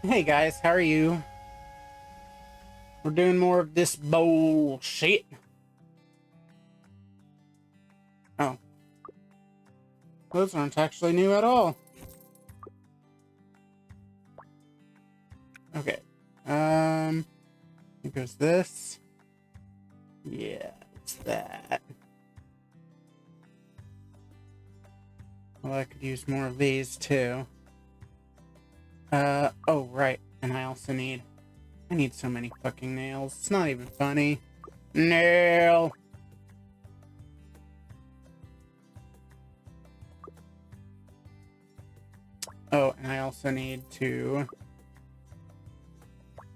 Hey guys, how are you? We're doing more of this bullshit. Oh. Those aren't actually new at all. Okay. Here goes this. Yeah, it's that. Well, I could use more of these too. Oh, right. And I also need... I need so many fucking nails. It's not even funny. Nail! Oh, and I also need to...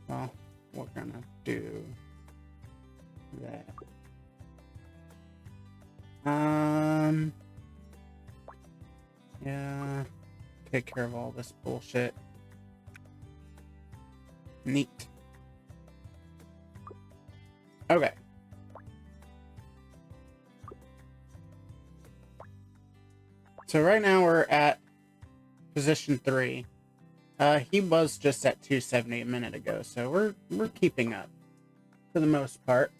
Well, we're gonna do... that. Yeah... Take care of all this bullshit. Neat. Okay. So right now we're at position 3. He was just at 270 a minute ago, so we're keeping up for the most part.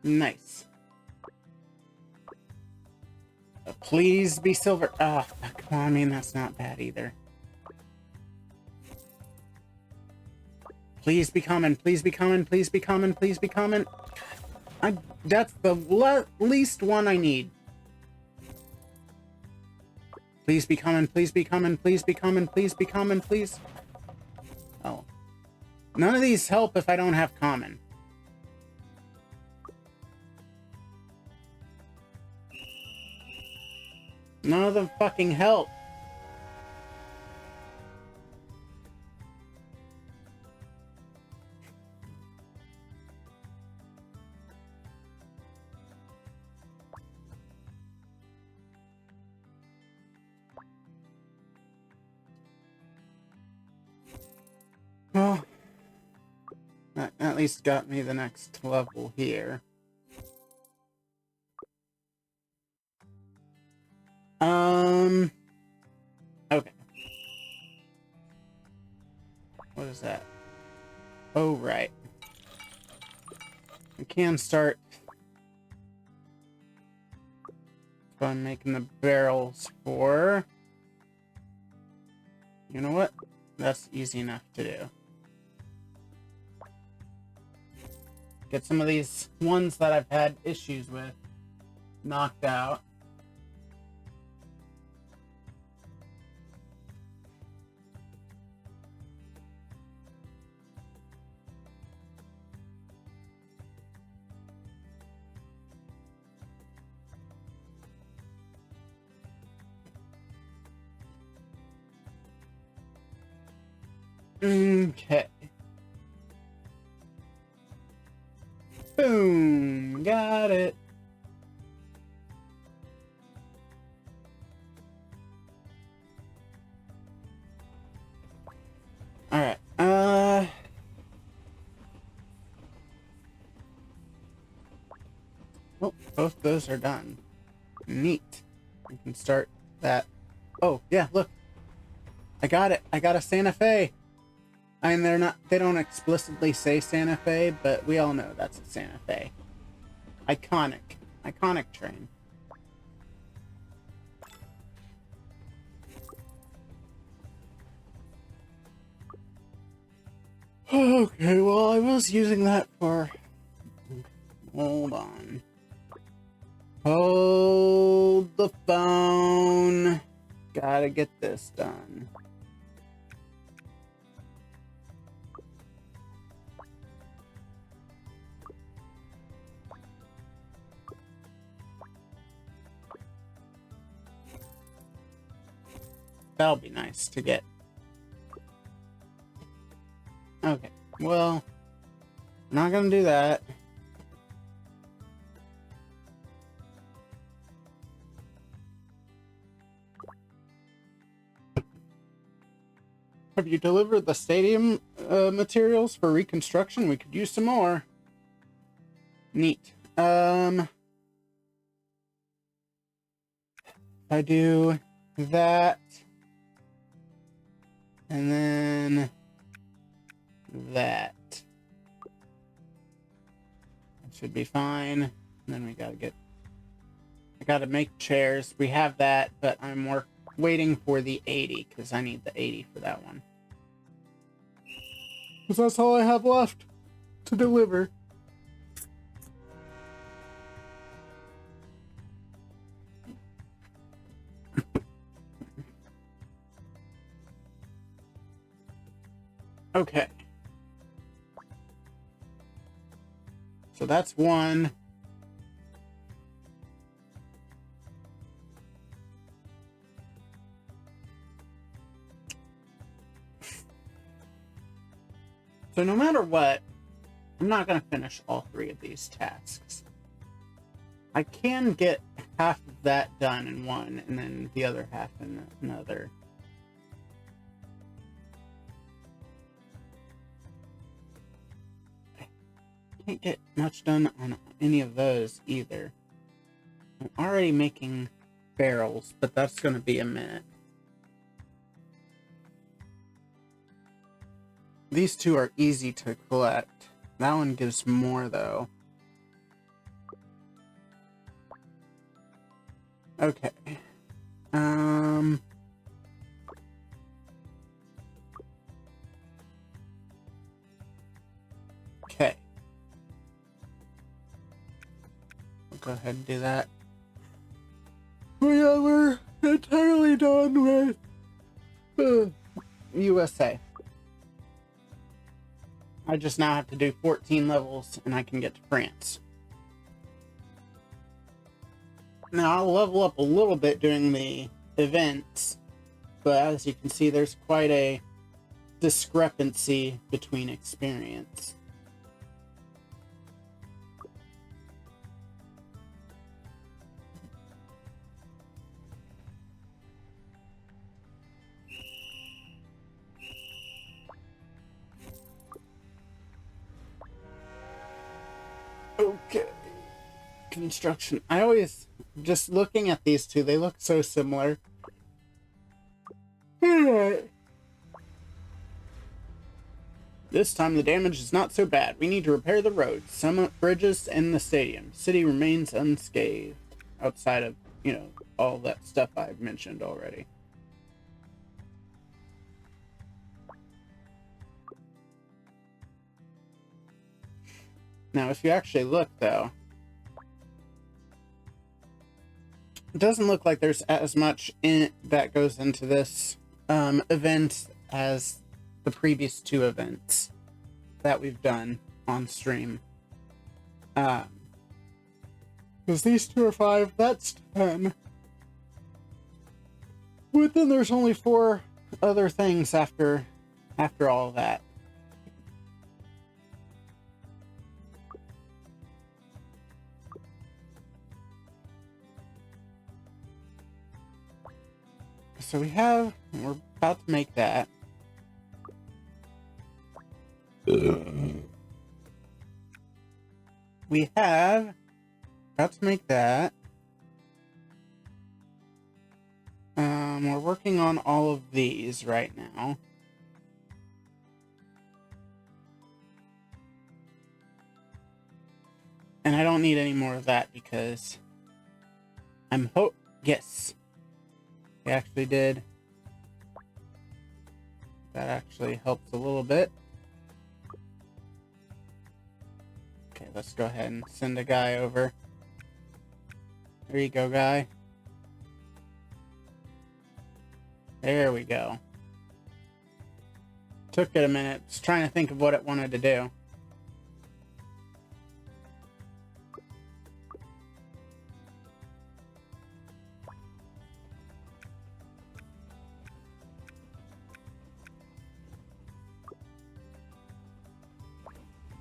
Nice. Please be silver. Ah, oh, come on, I mean, that's not bad either. Please be common, please be common, please be common, please be common. That's the least one I need. Please be common, please be common, please be common, please be common, please. Oh. None of these help if I don't have common. None of them fucking help. Well, that at least got me the next level here. Okay. What is that? Oh, right. We can start by making the barrels for... You know what? That's easy enough to do. Get some of these ones that I've had issues with knocked out. Okay. Boom! Got it. Alright, oh, both those are done. Neat. We can start that. Oh, yeah, look. I got it. I got a Santa Fe. I mean, they don't explicitly say Santa Fe, but we all know that's a Santa Fe. Iconic. Iconic train. Okay, well, I was using that for... Hold on. Hold the phone. Gotta get this done. That'll be nice to get. Okay, well, not gonna do that. Have you delivered the stadium materials for reconstruction? We could use some more. Neat. If I do that, and then that, should be fine. And then we I gotta make chairs. We have that, but I'm waiting for the 80 because I need the 80 for that one. Because that's all I have left to deliver. Okay. So that's one. So no matter what, I'm not going to finish all 3 of these tasks. I can get half of that done in one and then the other half in another. I can't get much done on any of those either. I'm already making barrels, but that's going to be a minute. These 2 are easy to collect. That one gives more, though. Okay. Okay. We'll go ahead and do that. We're entirely done with USA. I just now have to do 14 levels and I can get to France. Now I'll level up a little bit during the events, but as you can see, there's quite a discrepancy between experience. Okay. Construction. I always, just looking at these 2, they look so similar. Alright. This time the damage is not so bad. We need to repair the roads, some bridges, and the stadium. City remains unscathed. Outside of, all that stuff I've mentioned already. Now, if you actually look, though, it doesn't look like there's as much that goes into this event as the previous 2 events that we've done on stream. Because these 2 are 5, that's 10. But then there's only 4 other things after all that. So we're about to make that. We have about to make that. We're working on all of these right now. And I don't need any more of that because yes. We actually did. That actually helps a little bit. Okay, let's go ahead and send a guy over. There you go, guy. There we go. Took it a minute. Just trying to think of what it wanted to do.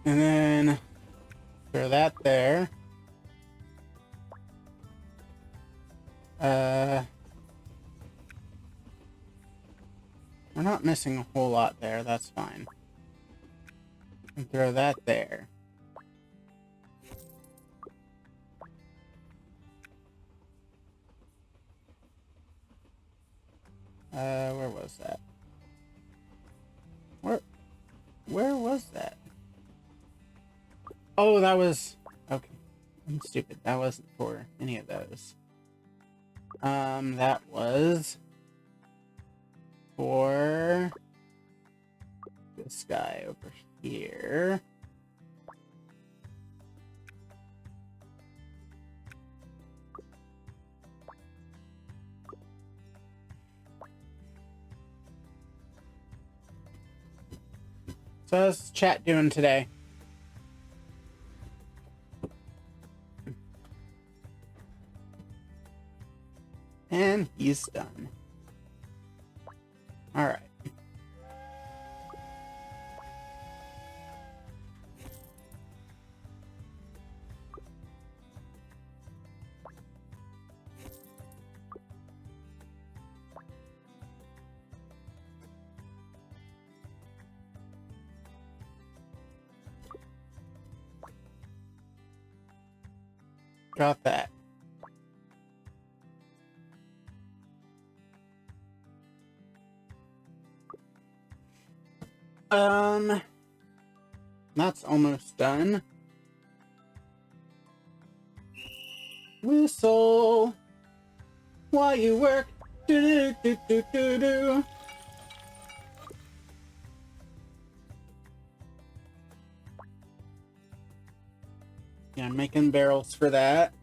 And then throw that there. We're not missing a whole lot there, that's fine. And throw that there. Where was that? Where was that? Oh, that was... Okay. I'm stupid. That wasn't for any of those. That was... for... this guy over here. So how's chat doing today? And he's done. All right. Got that. That's almost done. Whistle while you work. Do do do do do do. Yeah, I'm making barrels for that.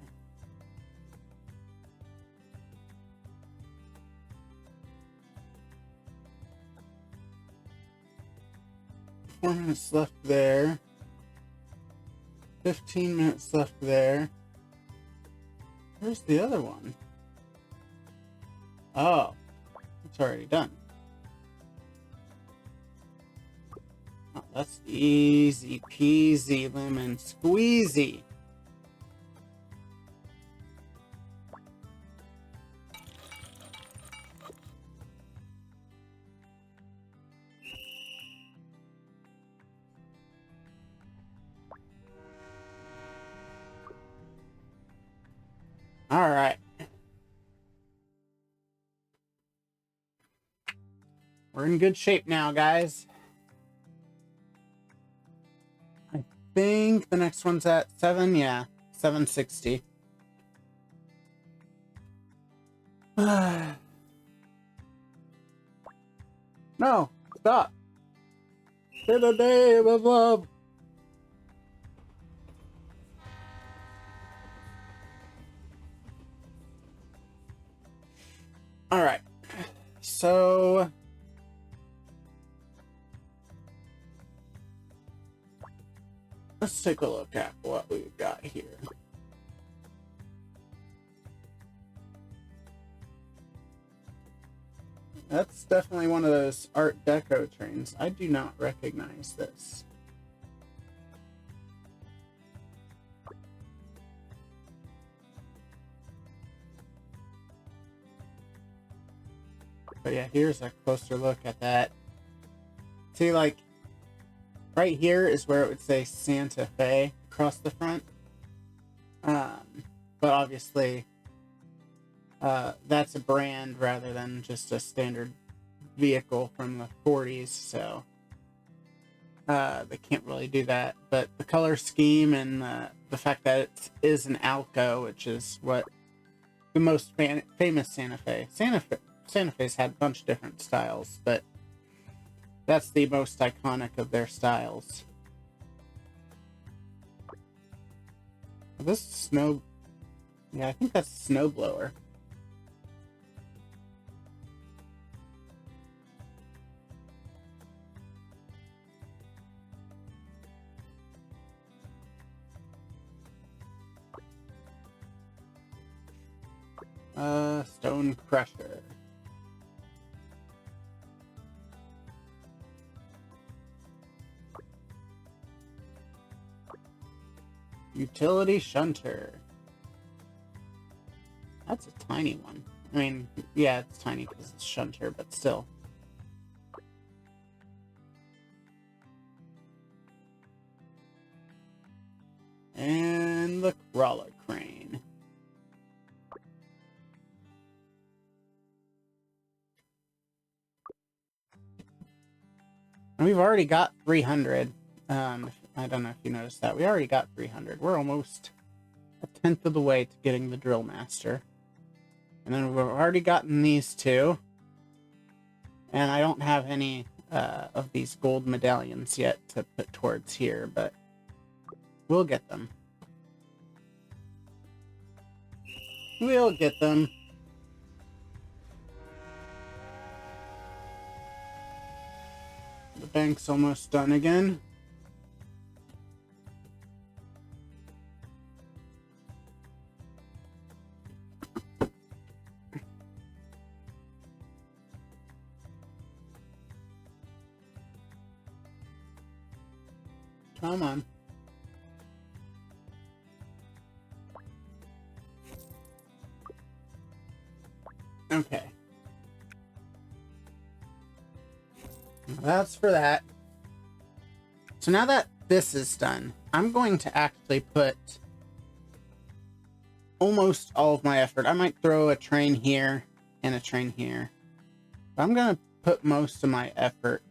Four minutes left there. 15 minutes left there. Where's the other one? Oh, it's already done. Oh, that's easy peasy lemon squeezy. All right. We're in good shape now, guys. I think the next one's at 7. Yeah, 760. No, stop. To the day of love. All right. So let's take a look at what we've got here. That's definitely one of those Art Deco trains. I do not recognize this. But yeah, here's a closer look at that. See, like, right here is where it would say Santa Fe across the front. But obviously, that's a brand rather than just a standard vehicle from the 40s, so they can't really do that. But the color scheme and the fact that it is an Alco, which is what the most famous Santa Fe's had a bunch of different styles, but that's the most iconic of their styles. This snow... Yeah, I think that's a snowblower. Stone Crusher. Utility Shunter. That's a tiny one. I mean, yeah, it's tiny because it's Shunter, but still. And the Crawler Crane. we've already got 300. I don't know if you noticed that. We already got 300. We're almost a tenth of the way to getting the Drill Master. And then we've already gotten these two. And I don't have any of these gold medallions yet to put towards here, but we'll get them. We'll get them. The bank's almost done again. Come on. Okay. That's for that. So now that this is done, I'm going to actually put almost all of my effort. I might throw a train here and a train here. But I'm going to put most of my effort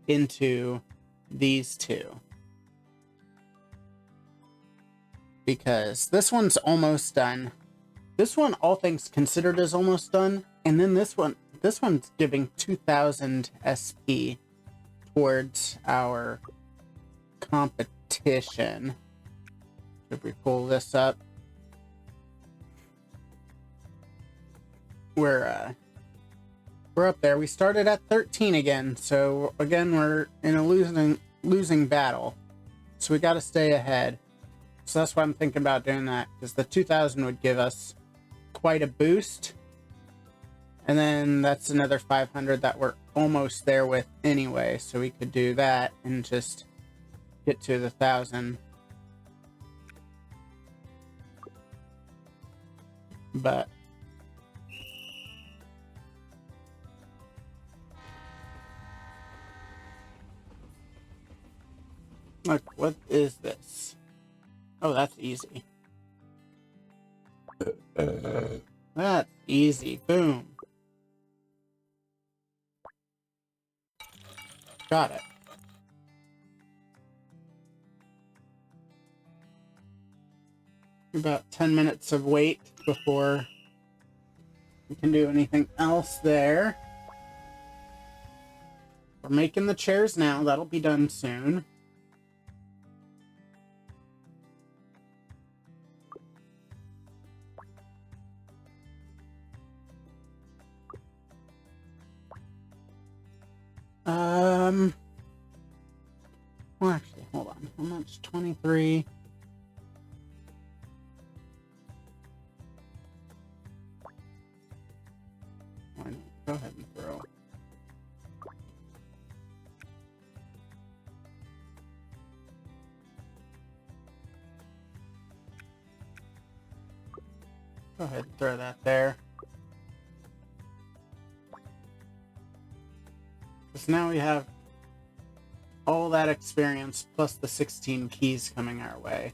into these two. Because this one's almost done. This one, all things considered, is almost done. And then this one's giving 2,000 SP towards our competition. If we pull this up, we're up there. We started at 13 again, so again we're in a losing battle. So we got to stay ahead. So that's why I'm thinking about doing that, because the 2,000 would give us quite a boost. And then that's another 500 that we're almost there with anyway. So we could do that and just get to the 1,000. But look, what is this? Oh, that's easy. That's easy. Boom. Got it. About 10 minutes of wait before we can do anything else there. We're making the chairs now. That'll be done soon. Well, actually, hold on. How much? 23. Why not? Go ahead and throw. Go ahead and throw that there. Because now we have all that experience plus the 16 keys coming our way.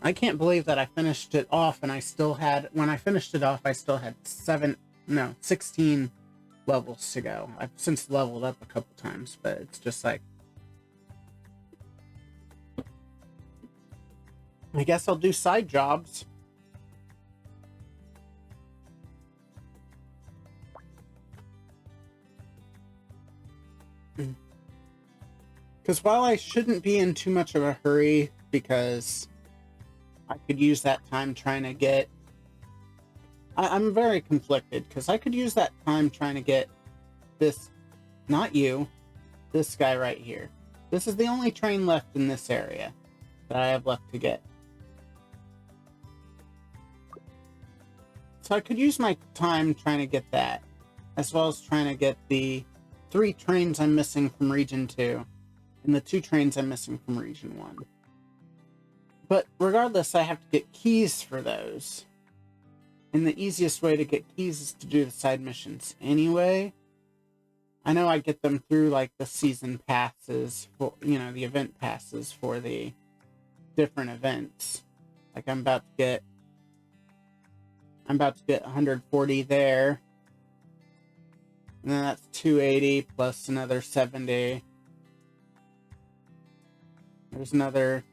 I can't believe that I finished it off and I still had, when I finished it off, I still had 16 levels to go. I've since leveled up a couple times, but it's just like, I guess I'll do side jobs. Because while I shouldn't be in too much of a hurry, because I could use that time trying to get... I'm very conflicted, because I could use that time trying to get this, not you, this guy right here. This is the only train left in this area that I have left to get. So I could use my time trying to get that, as well as trying to get the 3 trains I'm missing from Region 2, and the 2 trains I'm missing from Region 1. But regardless, I have to get keys for those. And the easiest way to get keys is to do the side missions anyway. I know I get them through like the season passes for, you know, the event passes for the different events. Like I'm about to get 140 there. And then that's 280 plus another 70. There's another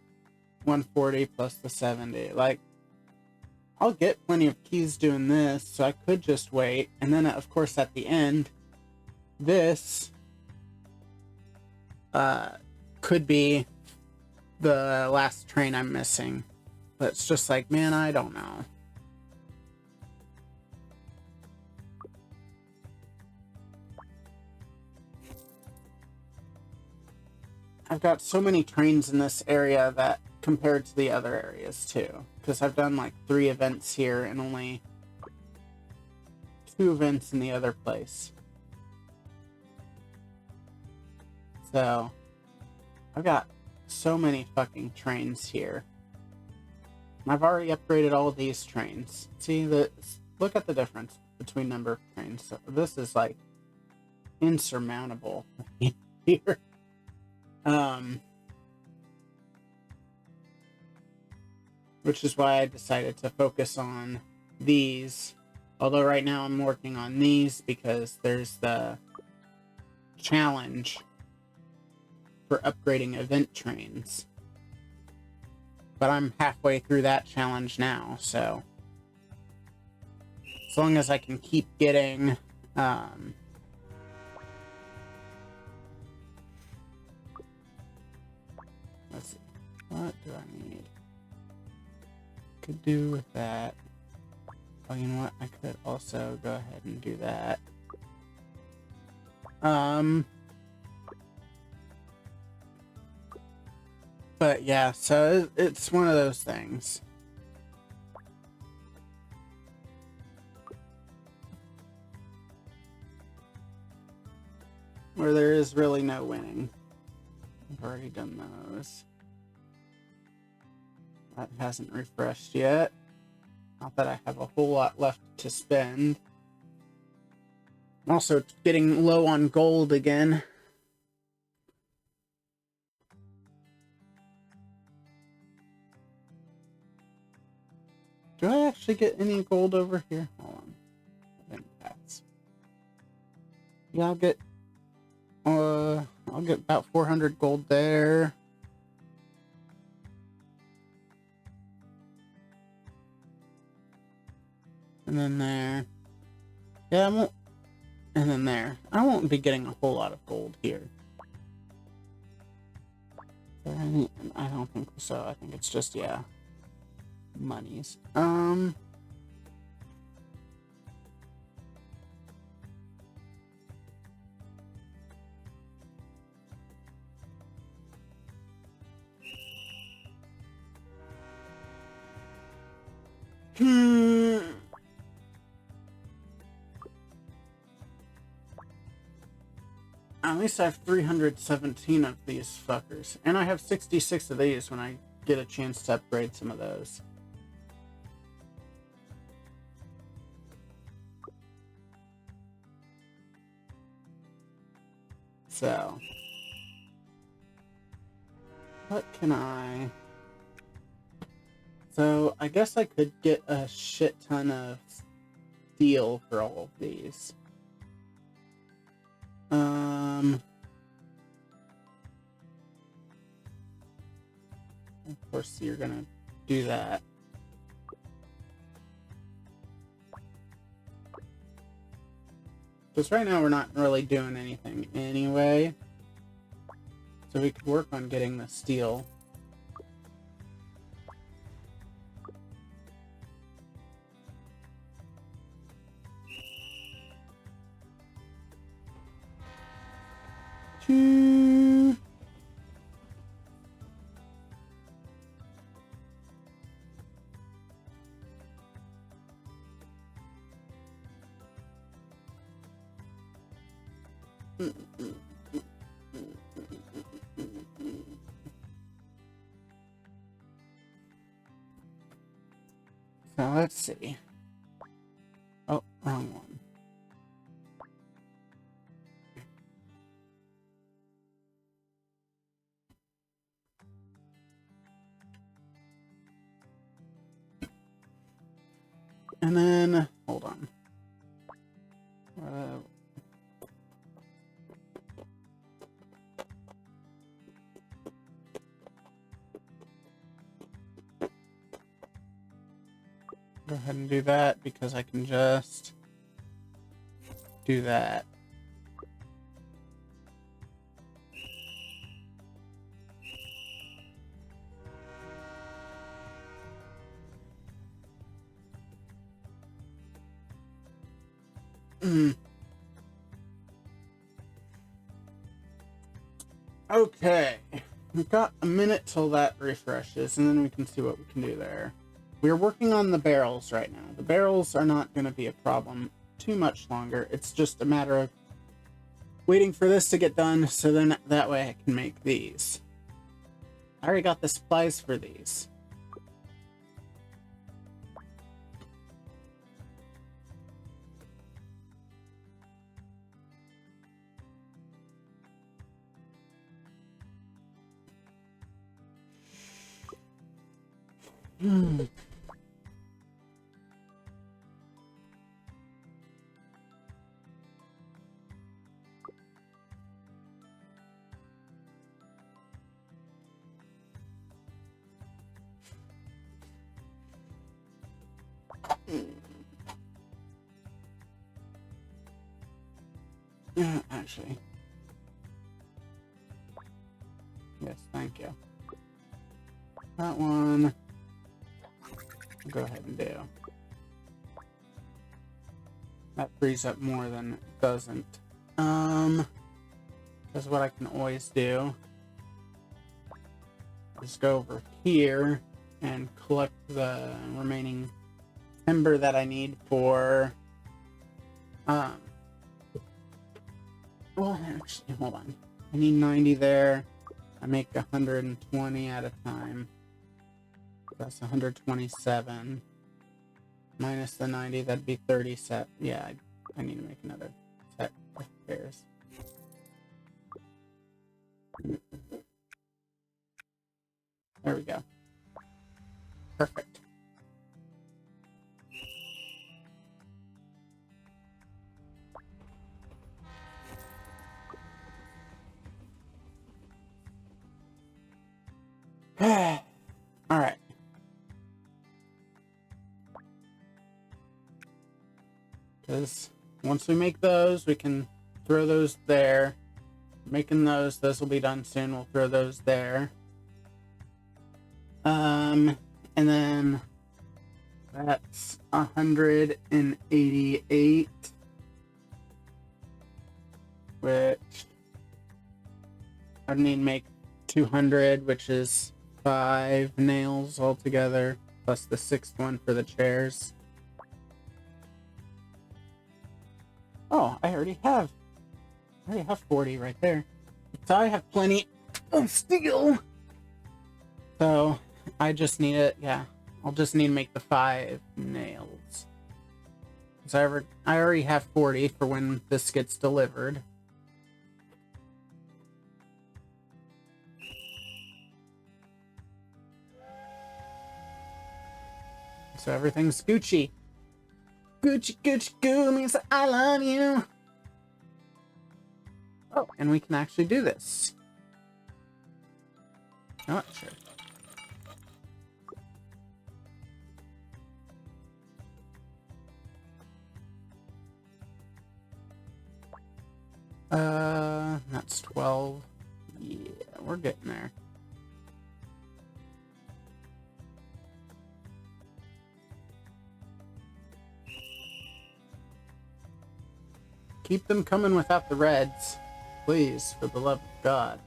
140 plus the 70. Like, I'll get plenty of keys doing this, so I could just wait. And then, of course, at the end, this could be the last train I'm missing. But it's just like, man, I don't know. I've got so many trains in this area that compared to the other areas too, because I've done like 3 events here and only 2 events in the other place. So I've got so many fucking trains here. And I've already upgraded all of these trains. See, look at the difference between number of trains. So this is like insurmountable here. Which is why I decided to focus on these. Although right now I'm working on these because there's the challenge for upgrading event trains. But I'm halfway through that challenge now, so as long as I can keep getting let's see, what do I need? Could do with that. Oh, you know what? I could also go ahead and do that. But yeah, so it's one of those things. Where there is really no winning. I've already done those. That hasn't refreshed yet. Not that I have a whole lot left to spend. I'm also getting low on gold again. Do I actually get any gold over here? Hold on. Event paths. Yeah, I'll get about 400 gold there. And then there. Yeah, I won't. And then there. I won't be getting a whole lot of gold here. I don't think so. I think it's just, yeah, monies. At least I have 317 of these fuckers. And I have 66 of these when I get a chance to upgrade some of those. So. What can I... So, I guess I could get a shit ton of steel for all of these. Of course, you're gonna do that. Because right now we're not really doing anything anyway. So we could work on getting the steel. So let's see. Oh, wrong one. And then, hold on. Go ahead and do that because I can just do that. Okay, we've got a minute till that refreshes, and then we can see what we can do there. We're working on the barrels right now. The barrels are not going to be a problem too much longer. It's just a matter of waiting for this to get done, so then that way I can make these. I already got the supplies for these. Actually. Yes, thank you. That one, I'll go ahead and do. That frees up more than it doesn't. That's what I can always do. Just go over here and collect the remaining timber that I need for, well, actually, hold on. I need 90 there. I make 120 at a time. That's 127. Minus the 90, that'd be 30 set. Yeah, I need to make another set of pairs. There we go. Perfect. Alright. Because once we make those, we can throw those there. Making those will be done soon. We'll throw those there. And then that's 188, which I need to make 200, which is 5 nails altogether, plus the 6th one for the chairs. Oh, I already have 40 right there. So I have plenty of steel. So I just need it, yeah. I'll just need to make the 5 nails. So I already have 40 for when this gets delivered. So everything's Gucci. Gucci, Gucci, goo means I love you. Oh, and we can actually do this. Not sure. That's 12. Yeah, we're getting there. Keep them coming without the reds. Please, for the love of God.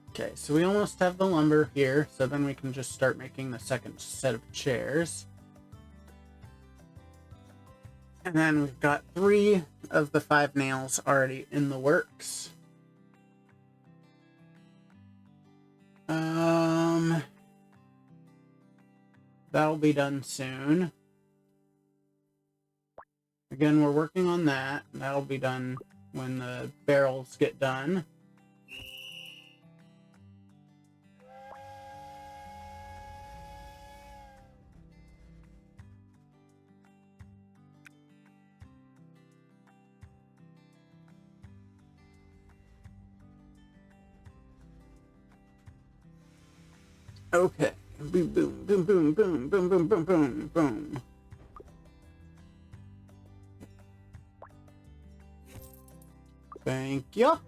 Okay, so we almost have the lumber here, so then we can just start making the second set of chairs. And then we've got 3 of the 5 nails already in the works. That'll be done soon. Again, we're working on that. That'll be done when the barrels get done. Okay. Boom, boom, boom, boom, boom, boom, boom, boom, boom, boom. Thank you.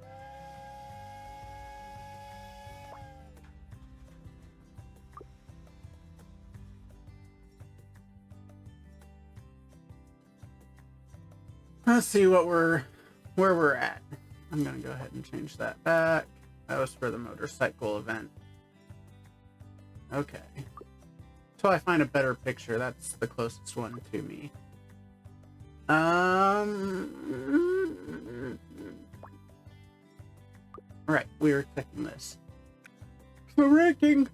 Let's see where we're at. I'm gonna go ahead and change that back. That was for the motorcycle event. Okay. Until I find a better picture, that's the closest one to me. Alright, we were checking this. The ranking.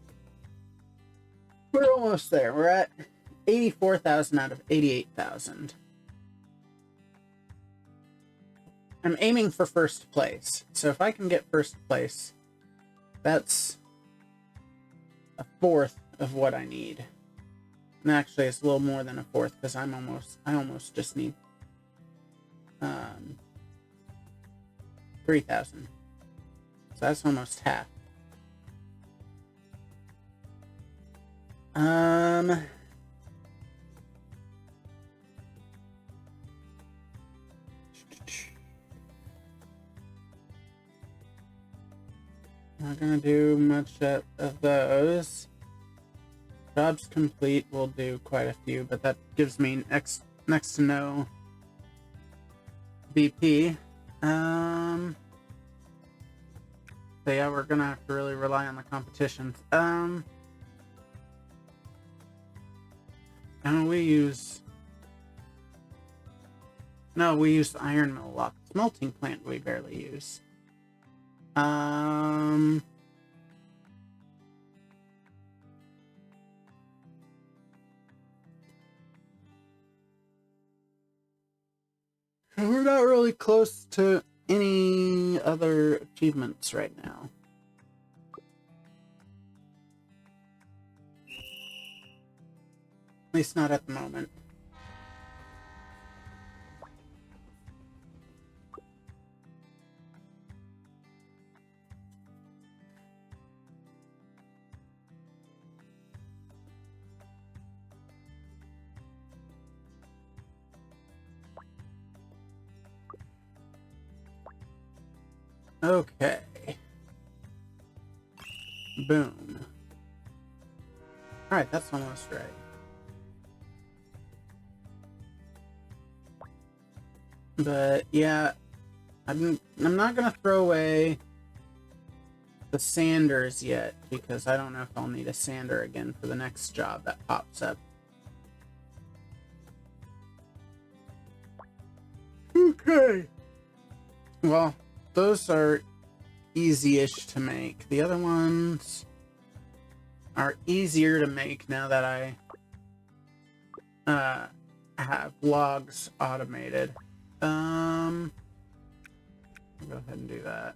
We're almost there. We're at 84,000 out of 88,000. I'm aiming for first place. So if I can get first place, that's a fourth of what I need. And actually it's a little more than a fourth because I almost just need 3,000. So that's almost half. Not gonna do much of those. Jobs complete will do quite a few, but that gives me next to no BP. So yeah, we're gonna have to really rely on the competition. And we use the iron mill a lot. Smelting plant we barely use. We're not really close to any other achievements right now. At least not at the moment. Okay. Boom. Alright, that's almost right. But yeah, I'm not gonna throw away the sanders yet because I don't know if I'll need a sander again for the next job that pops up. Okay. Well, those are easy-ish to make. The other ones are easier to make now that I have logs automated. I'll go ahead and do that.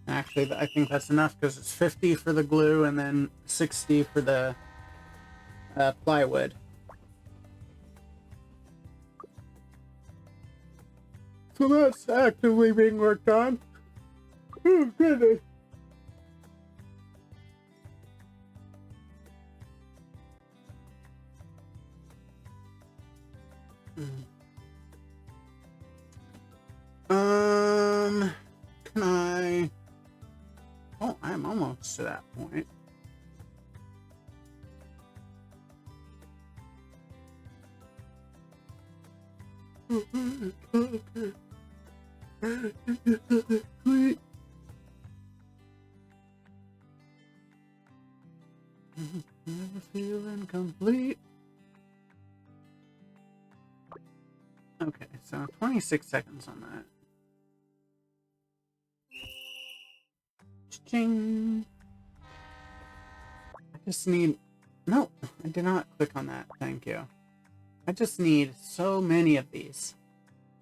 Actually, I think that's enough because it's 50 for the glue and then 60 for the plywood. So that's actively being worked on. Oh, goodness. Can I... Oh, I'm almost to that point. Never feeling complete. Okay, so 26 seconds on that. Ching. I just need... No, I did not click on that. Thank you. I just need so many of these.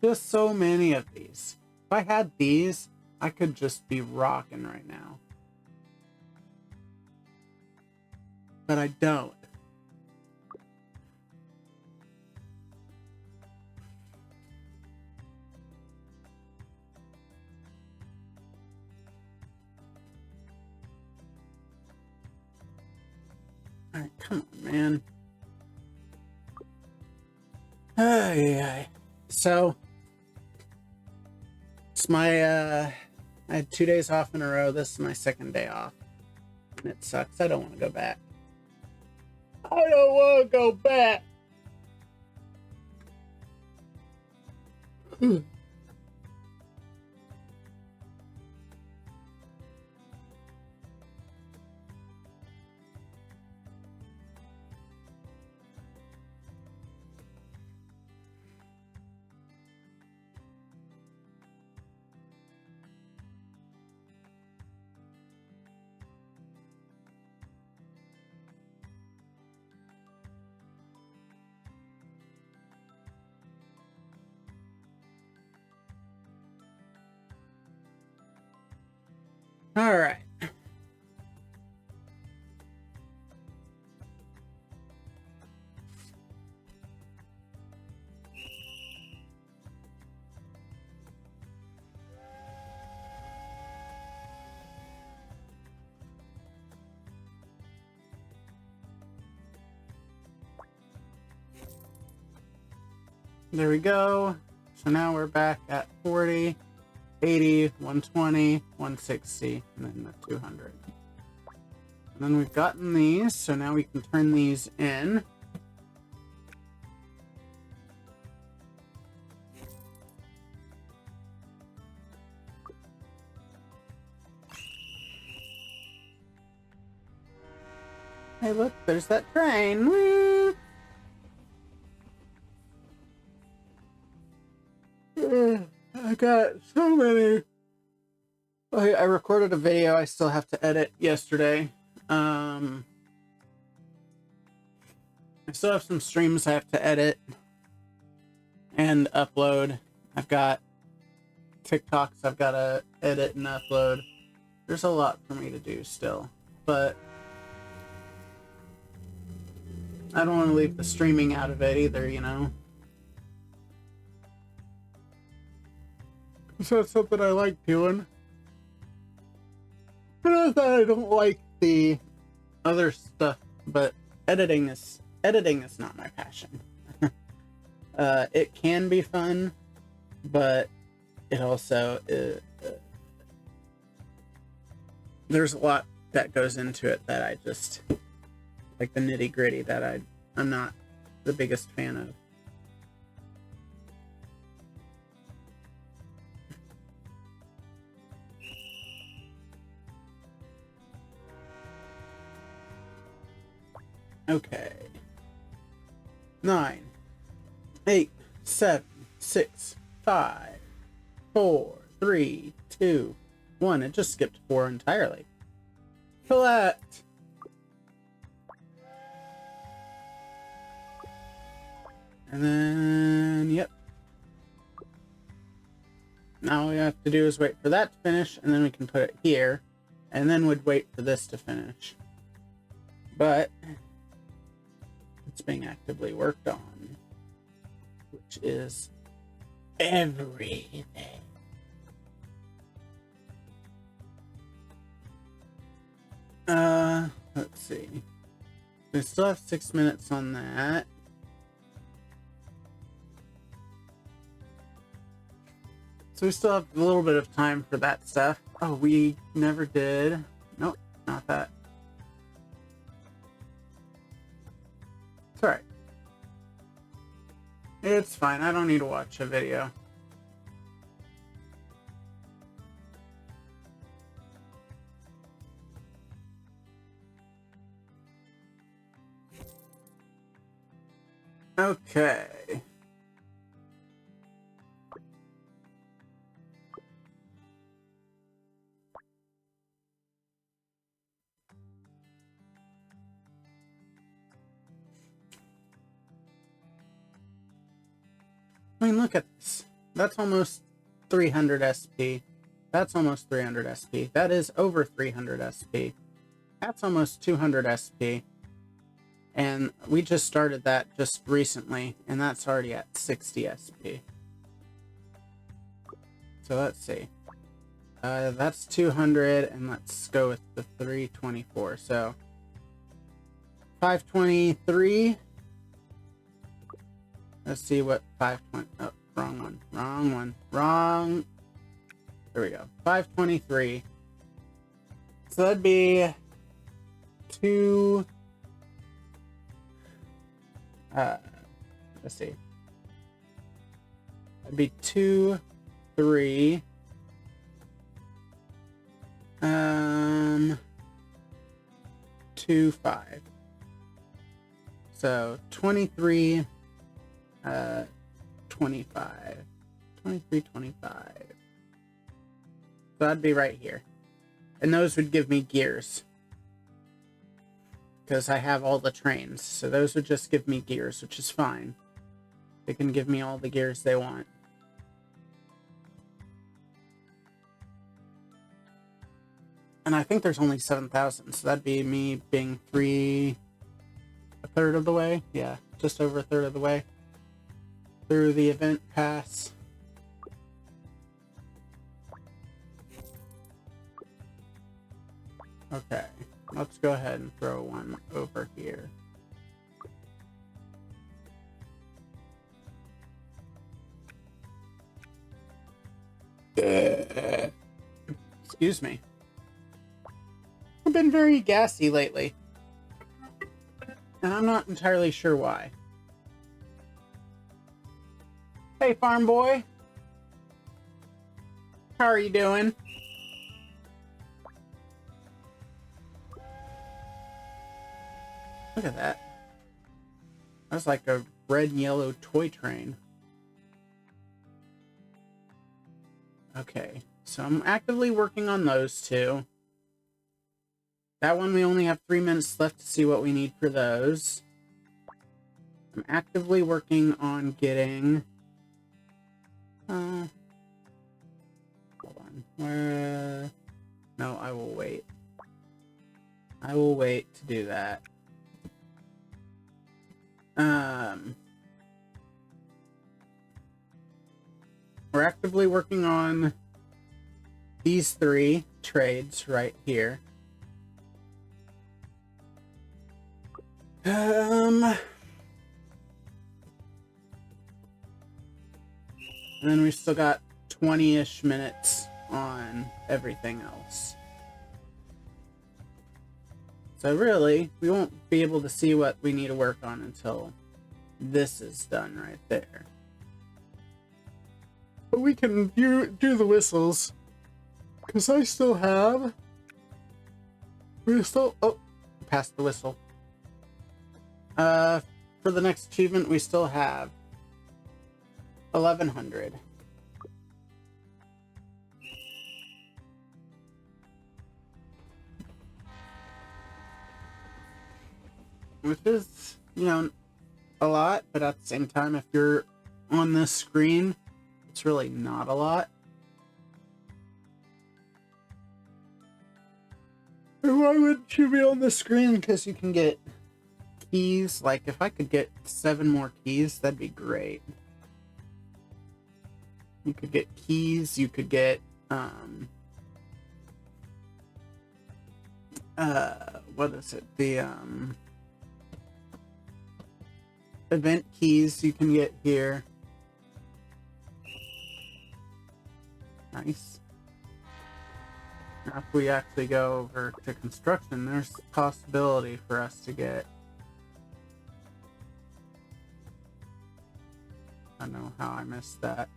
Just so many of these. If I had these, I could just be rocking right now. But I don't. Alright, come on, man. Yeah. So, it's my, I had 2 days off in a row. This is my second day off. And it sucks. I don't want to go back. I don't want to go back. All right. There we go. So now we're back at 40, 80, 120, 160, and then the 200. And then we've gotten these, so now we can turn these in. Hey, look, there's that train. Woo! I got so many. I recorded a video I still have to edit yesterday. I still have some streams I have to edit and upload. I've got TikToks I've got to edit and upload. There's a lot for me to do still, but I don't want to leave the streaming out of it either, you know? So that's something I like doing. And I thought I don't like the other stuff, but editing is not my passion. It can be fun, but it also there's a lot that goes into it that I just like, the nitty gritty that I'm not the biggest fan of. Okay. 9, 8, 7, 6, 5, 4, 3, 2, 1. It just skipped 4 entirely. Collect. And then, yep. Now all we have to do is wait for that to finish, and then we can put it here, and then we'd wait for this to finish. But it's being actively worked on, which is everything. Let's see. We still have 6 minutes on that. So we still have a little bit of time for that stuff. Oh, we never did. Nope, not that. It's alright. It's fine. I don't need to watch a video. Okay. I mean, look at this. That's almost 300 SP. That's almost 300 SP. That is over 300 SP. That's almost 200 SP. And we just started that just recently, and that's already at 60 SP. So let's see. That's 200, and let's go with the 324. So 523. Let's see what 520. Oh, wrong one. Wrong one. Wrong. There we go. 523. So that'd be 2. Let's see. That'd be 2, 3. 2, 5. So 23, 25. 23, 25. So that'd be right here. And those would give me gears. Because I have all the trains. So those would just give me gears, which is fine. They can give me all the gears they want. And I think there's only 7,000, so that'd be me being a third of the way. Yeah, just over a third of the way through the event pass. Okay, let's go ahead and throw one over here. Excuse me. I've been very gassy lately. And I'm not entirely sure why. Hey, farm boy. How are you doing? Look at that. That's like a red and yellow toy train. Okay, so I'm actively working on those two. That one we only have 3 minutes left to see what we need for those. I'm actively working on getting... hold on. No, I will wait. I will wait to do that. We're actively working on these 3 trades right here. And then we still got 20-ish minutes on everything else. So really, we won't be able to see what we need to work on until this is done right there. But we can do the whistles. Because I still have... Oh, passed the whistle. For the next achievement, we still have 1100. Which is, you know, a lot, but at the same time, if you're on this screen, it's really not a lot. Why wouldn't you be on the screen? Because you can get keys. Like, if I could get 7 more keys, that'd be great. You could get keys, you could get, what is it? The, event keys you can get here. Nice. Now if we actually go over to construction, there's a possibility for us to get... I don't know how I missed that.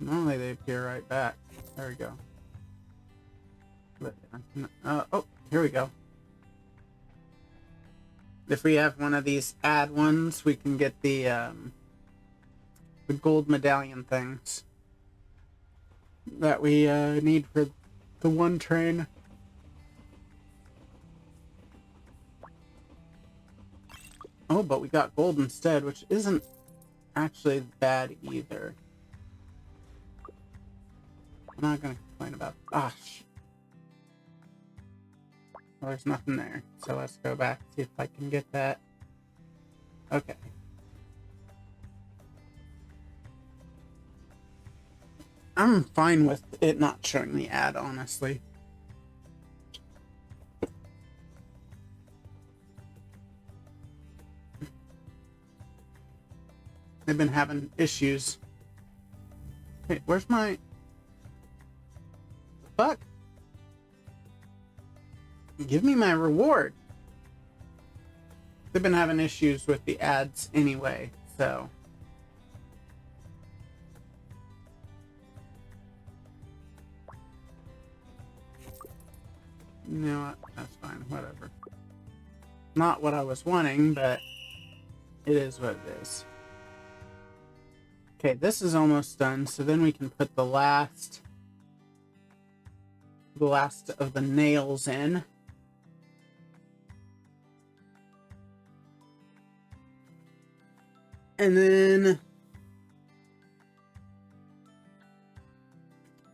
Normally they appear right back. There we go. But, oh, here we go. If we have one of these add ones, we can get the gold medallion things that we need for the one train. Oh, but we got gold instead, which isn't actually bad either. I'm not gonna complain about... Ah, well, there's nothing there. So let's go back, see if I can get that. Okay. I'm fine with it not showing the ad, honestly. They've been having issues. Hey, where's my... Fuck? Give me my reward. They've been having issues with the ads anyway, so... You know what? That's fine. Whatever. Not what I was wanting, but it is what it is. Okay, this is almost done, so then we can put the last of the nails in. And then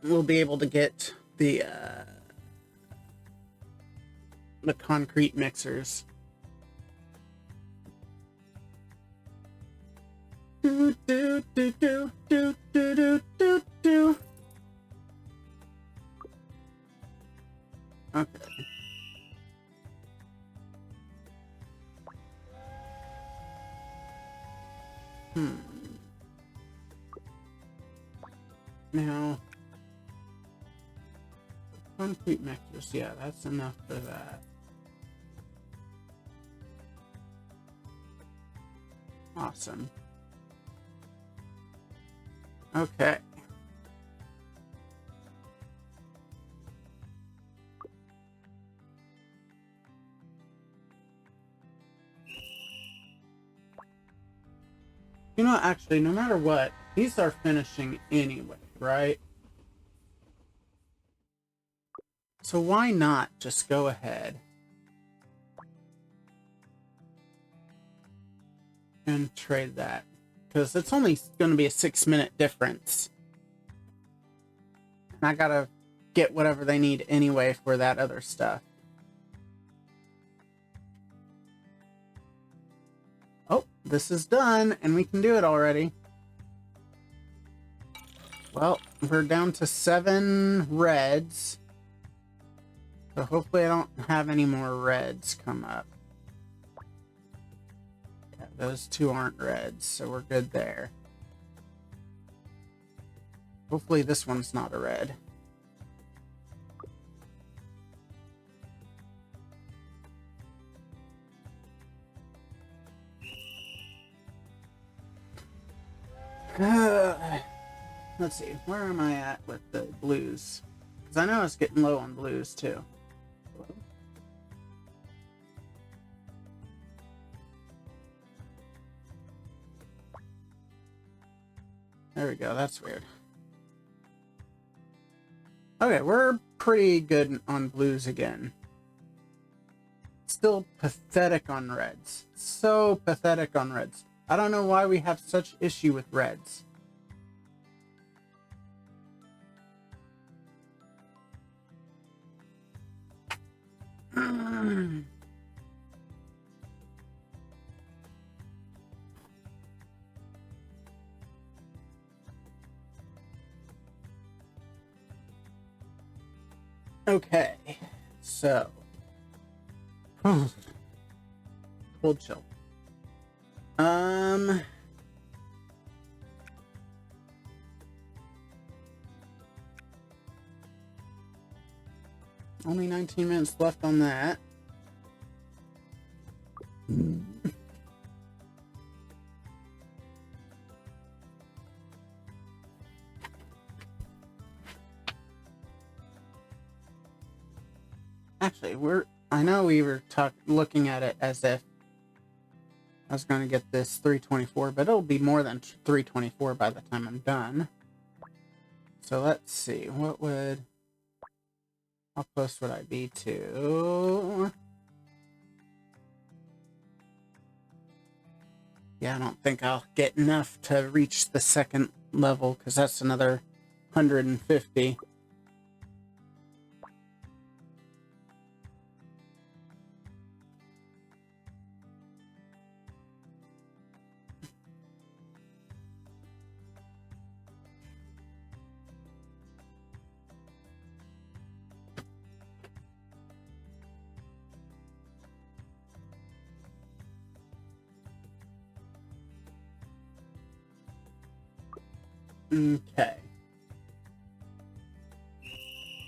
we'll be able to get the concrete mixers. Do do do do do do do do do. Okay. Now, concrete mixers, yeah, that's enough for that. Awesome. Okay. You know, actually, no matter what, these are finishing anyway, right? So why not just go ahead and trade that? Because it's only going to be a 6-minute difference. And I gotta get whatever they need anyway for that other stuff. Oh, this is done, and we can do it already. Well, we're down to 7 reds. So hopefully I don't have any more reds come up. Yeah, those 2 aren't reds, so we're good there. Hopefully this one's not a red. Let's see, where am I at with the blues? Because I know I was getting low on blues too. There we go, that's weird. Okay, we're pretty good on blues again. Still pathetic on reds. So pathetic on reds. I don't know why we have such issue with reds. Okay, so cold chill. Only 19 minutes left on that. Actually, I know we were looking at it as if I was going to get this 324, but it'll be more than 324 by the time I'm done. So let's see, how close would I be to? Yeah, I don't think I'll get enough to reach the second level, because that's another 150. Okay.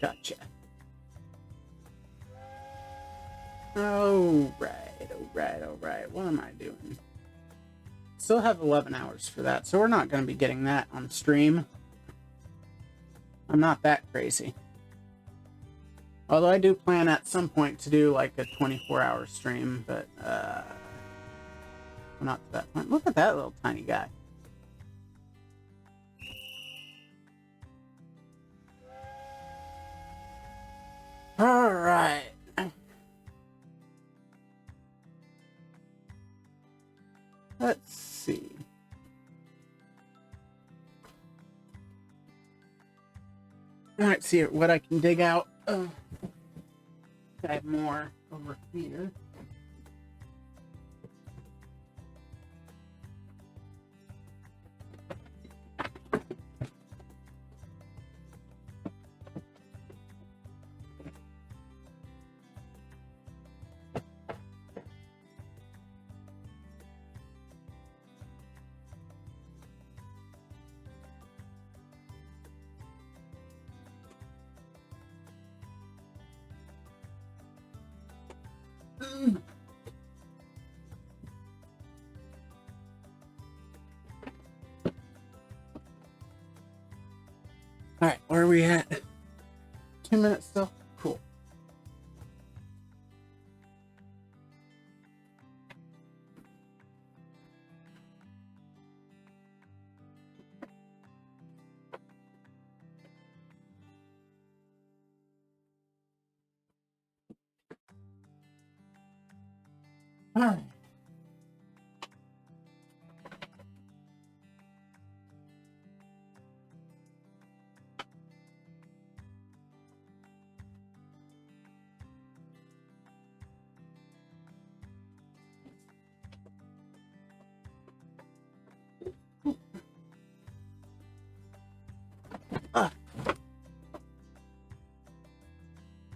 Gotcha. Alright. What am I doing? Still have 11 hours for that, so we're not going to be getting that on stream. I'm not that crazy. Although I do plan at some point to do like a 24-hour stream, but not to that point. Look at that little tiny guy. All right. Let's see. I might see what I can dig out. I have more over here. All right, where are we at? 2 minutes still? Cool. All right.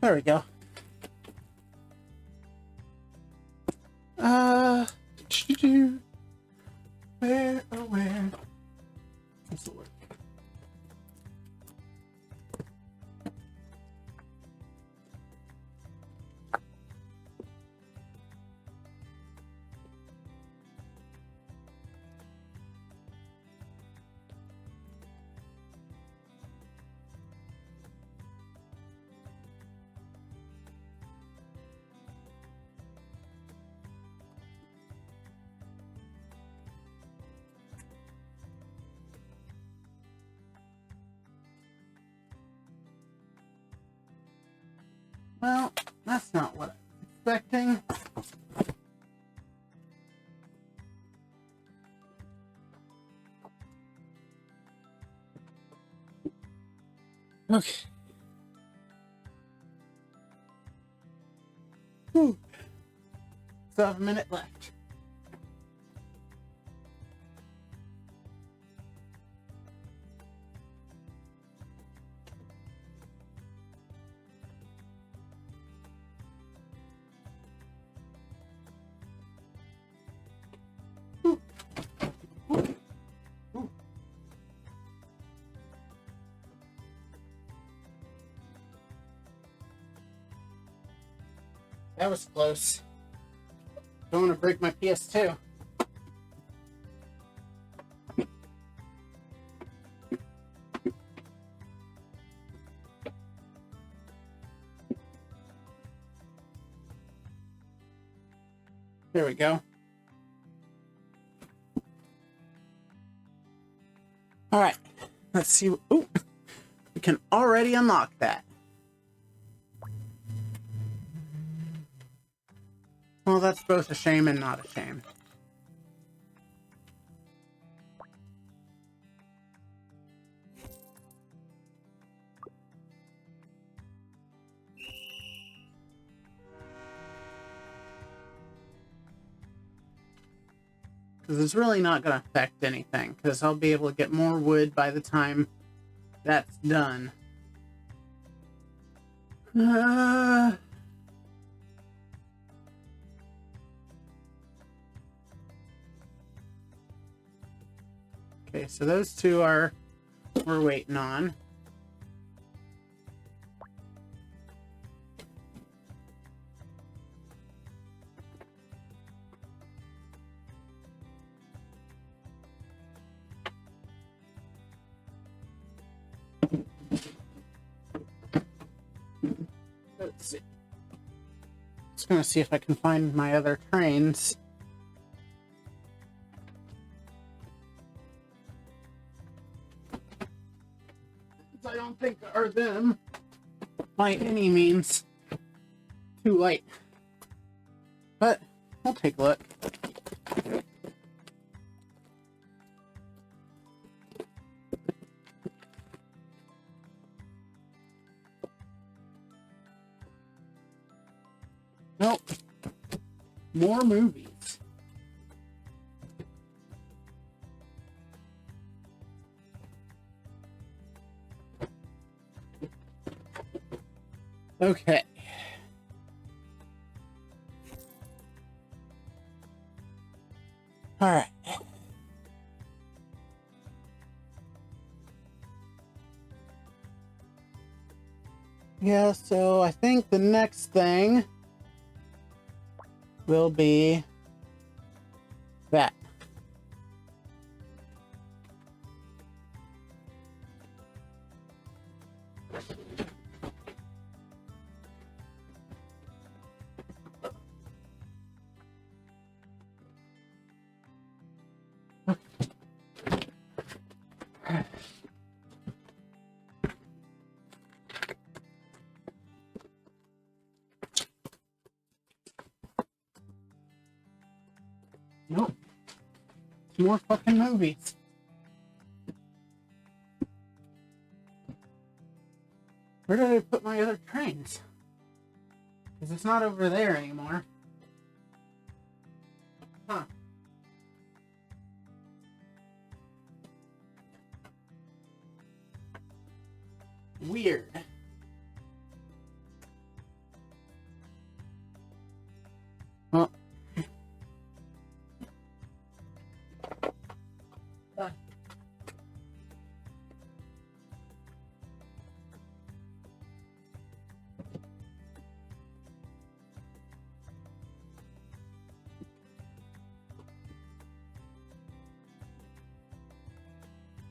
There we go. Where? What's the word? Well, that's not what I was expecting. Okay. Whew. Still have a minute left. That was close. Don't want to break my PS2. There we go. All right. Let's see. Ooh, we can already unlock that. Well, that's both a shame and not a shame. Because it's really not going to affect anything, because I'll be able to get more wood by the time that's done. Okay, so those two are we're waiting on. Let's see. Just gonna see if I can find my other trains. I don't think are them by any means too late, but we'll take a look. Nope. More movies. Okay. All right. Yeah, so I think the next thing will be that. Nope. More fucking movies. Where did I put my other trains? Because it's not over there anymore. Huh. Weird. Well. Whew.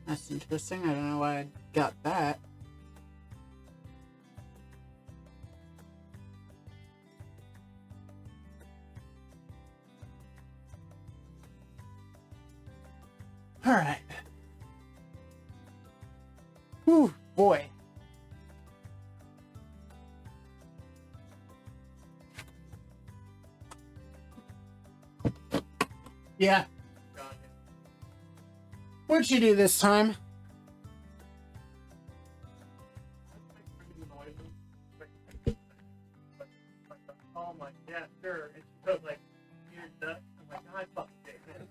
That's interesting. I don't know why I got that. All right. Whew, boy. Yeah. What'd you do this time? Oh my, yeah, sure. And she goes like, "You're nuts." I'm like, "I fucking did, man."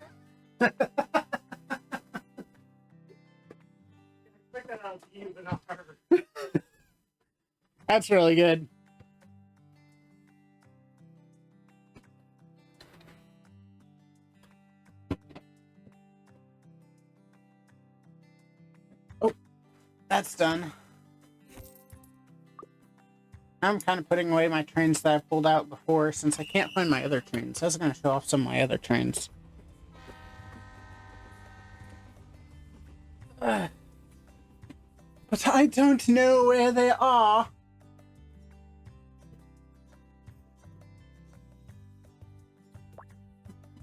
Expect that out of you, but not her. That's really good. Oh, that's done. I'm kind of putting away my trains that I've pulled out before since I can't find my other trains. I was going to show off some of my other trains. But I don't know where they are.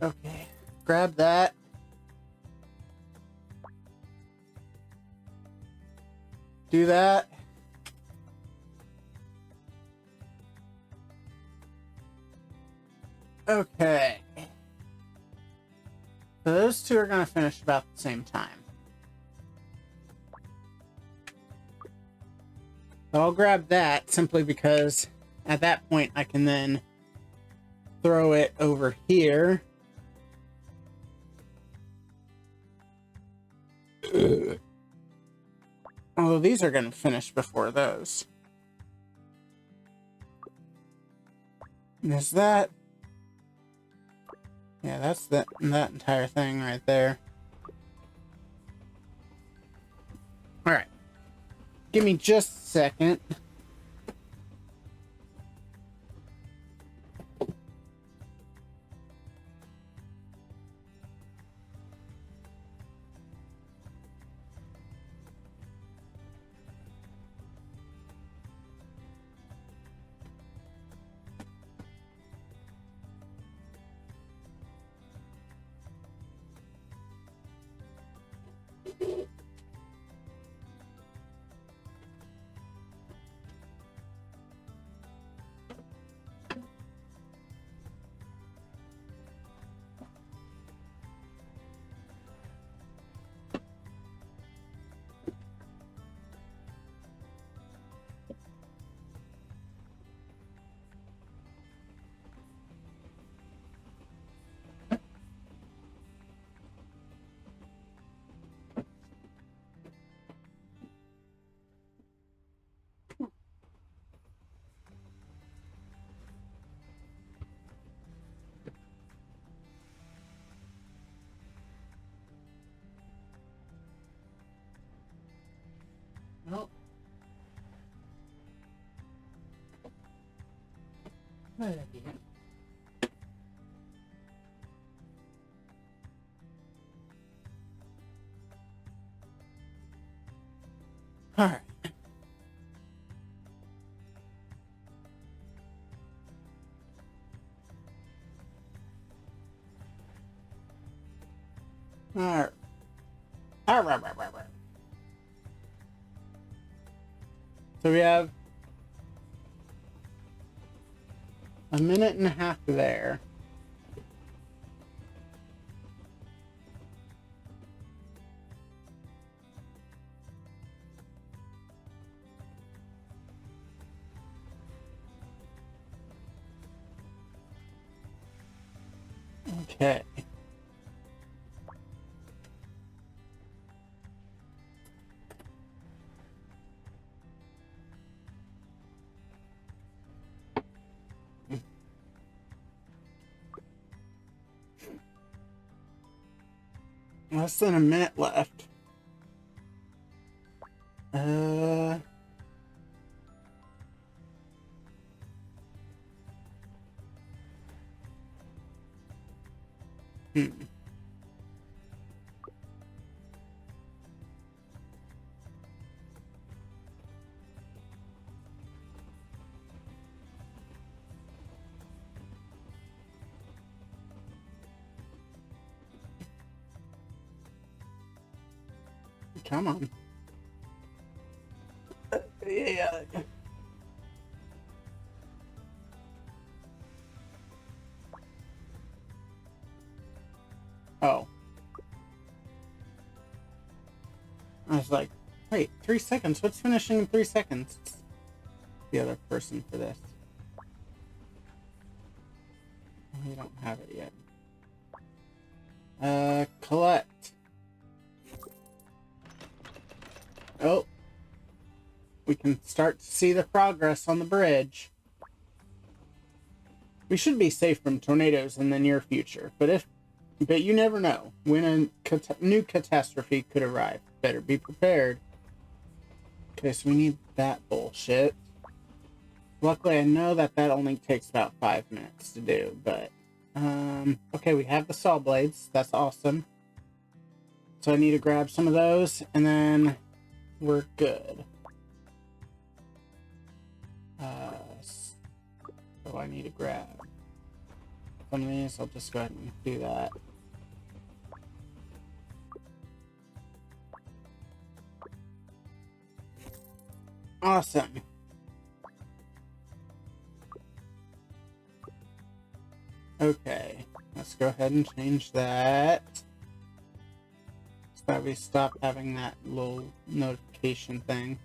Okay. grab that. Do that. Okay. So those two are going to finish about the same time. So I'll grab that simply because at that point I can then throw it over here. Although these are going to finish before those. And is that... Yeah, that's that entire thing right there. Alright. Give me just a second. Nope. Alright. Alright. Alright. So we have a minute and a half there. Okay. Less than a minute left. Come on. Yeah. Oh. I was like, wait, 3 seconds? What's finishing in 3 seconds? It's the other person for this. We don't have it yet. Collect. Oh. We can start to see the progress on the bridge. We should be safe from tornadoes in the near future, but you never know when a new catastrophe could arrive. Better be prepared. Okay, so we need that bullshit. Luckily, I know that only takes about 5 minutes to do, but... okay, we have the saw blades. That's awesome. So I need to grab some of those, and then we're good. So I need to grab some of these. I'll just go ahead and do that. Awesome. Okay, let's go ahead and change that. So that we stop having that little notification thing.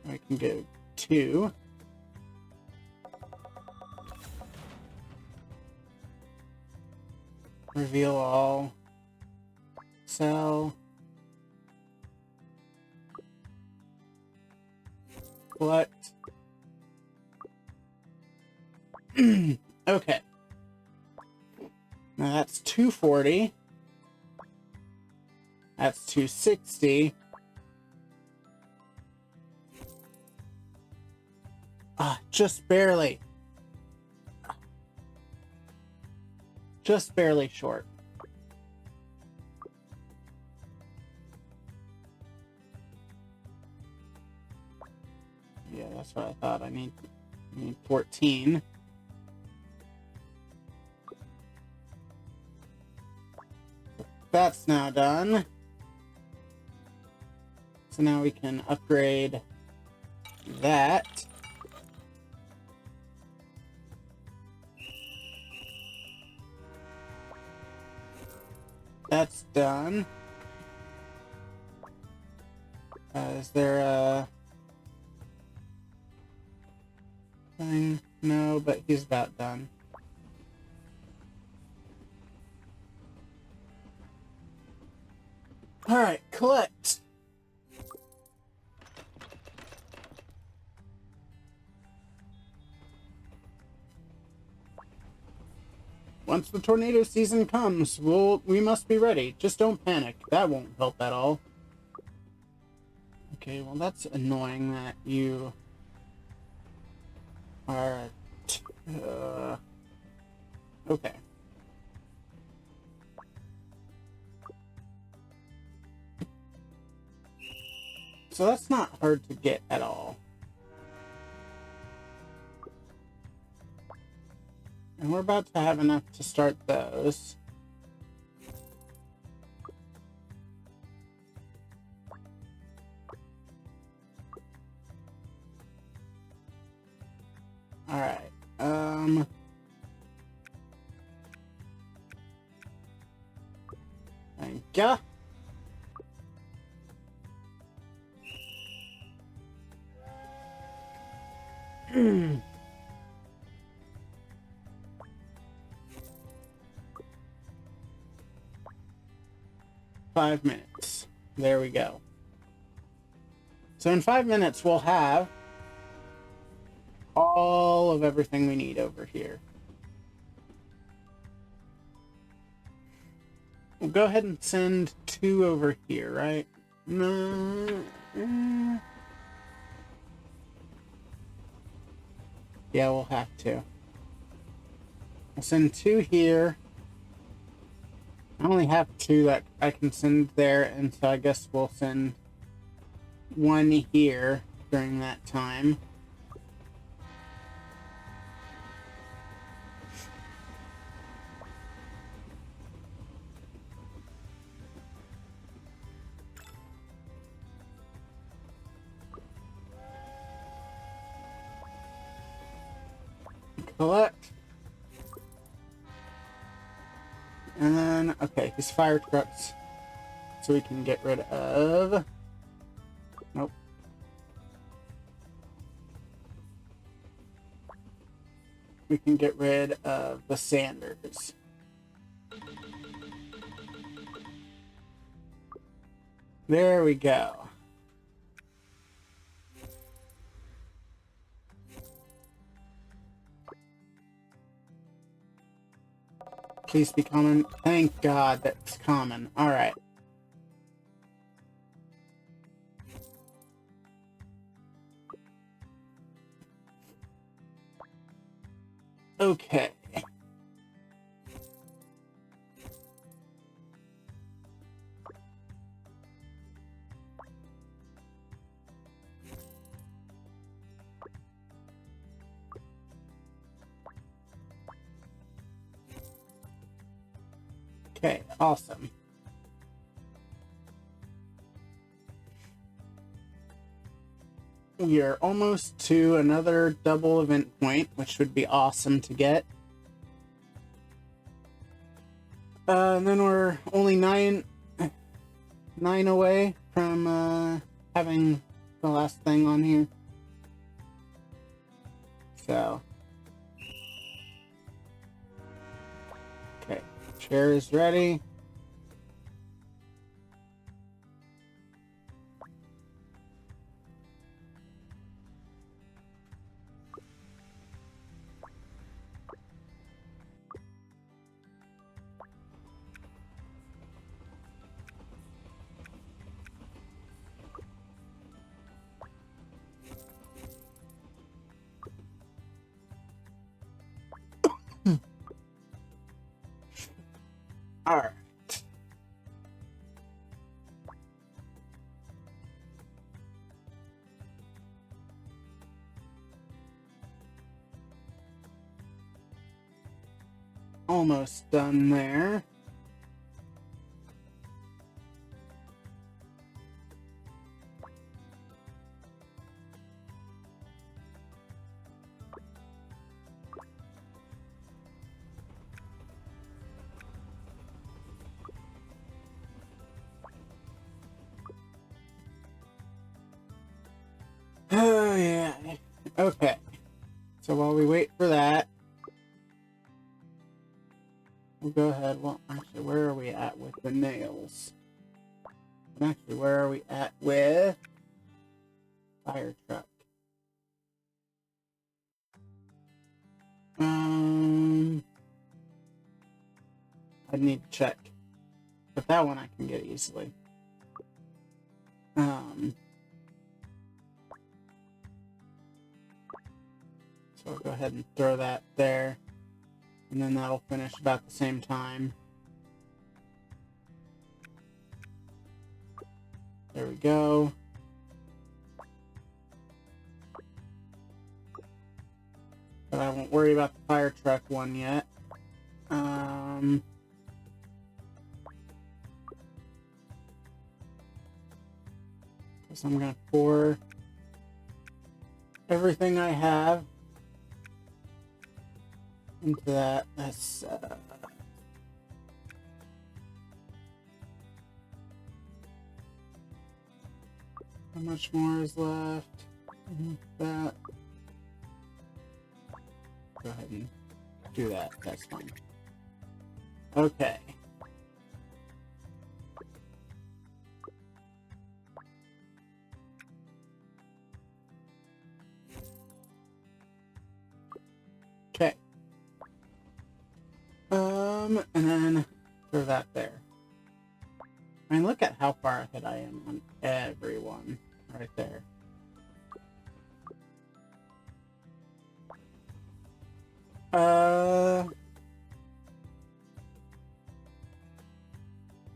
I can go 2. Reveal all. Sell. Collect. Okay. Now that's 240. That's 260. Just barely. Just barely short. Yeah, that's what I thought. I need 14. That's now done. So now we can upgrade that. That's done. Is there a thing? No, but he's about done. Alright, collect. Once the tornado season comes, we must be ready. Just don't panic. That won't help at all. Okay, well that's annoying that you are... okay. So that's not hard to get at all. And we're about to have enough to start those. Alright, thank ya. 5 minutes. There we go. So in 5 minutes, we'll have all of everything we need over here. We'll go ahead and send 2 over here, right? No. Yeah, we'll have to. We'll send 2 here. I only have 2 that I can send there, and so I guess we'll send 1 here during that time. Collect. And then, okay, his fire trucks. So we can get rid of... Nope. We can get rid of the Sanders. There we go. Please be common. Thank God that's common. Alright. Okay. Okay, awesome. we are almost to another double event point, which would be awesome to get. And then we're only nine away from having the last thing on here. So, okay, chair is ready. All right. Almost done there. Oh, yeah. Okay. So while we wait for that, we'll go ahead. Well, actually, where are we at with the nails? And actually, where are we at with fire truck? I need to check. But that one I can get easily. So I'll go ahead and throw that there. And then that'll finish about the same time. There we go. But I won't worry about the fire truck one yet. So I'm gonna pour everything I have into that. That's how much more is left? That. Go ahead and do that. That's fine. Okay. Okay. And then throw that there. I mean, look at how far ahead I am on everyone right there. So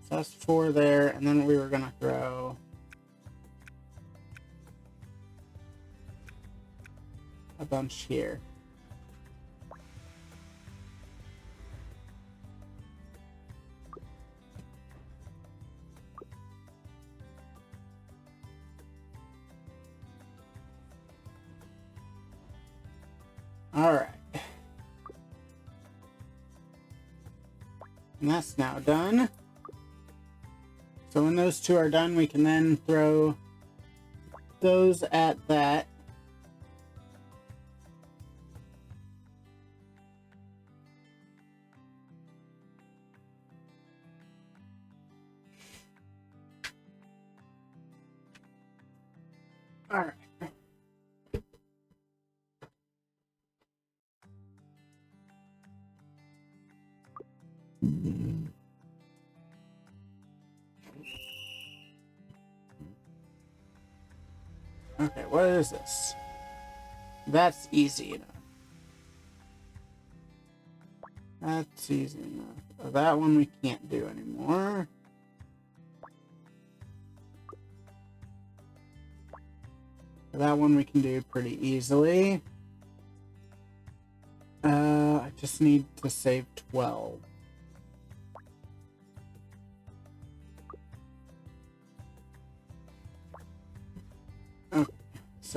that's 4 there, and then we were gonna throw a bunch here. All right. And that's now done. So when those two are done, we can then throw those at that. All right. Okay, what is this? That's easy enough. That's easy enough. That one we can't do anymore. That one we can do pretty easily. I just need to save 12. Okay,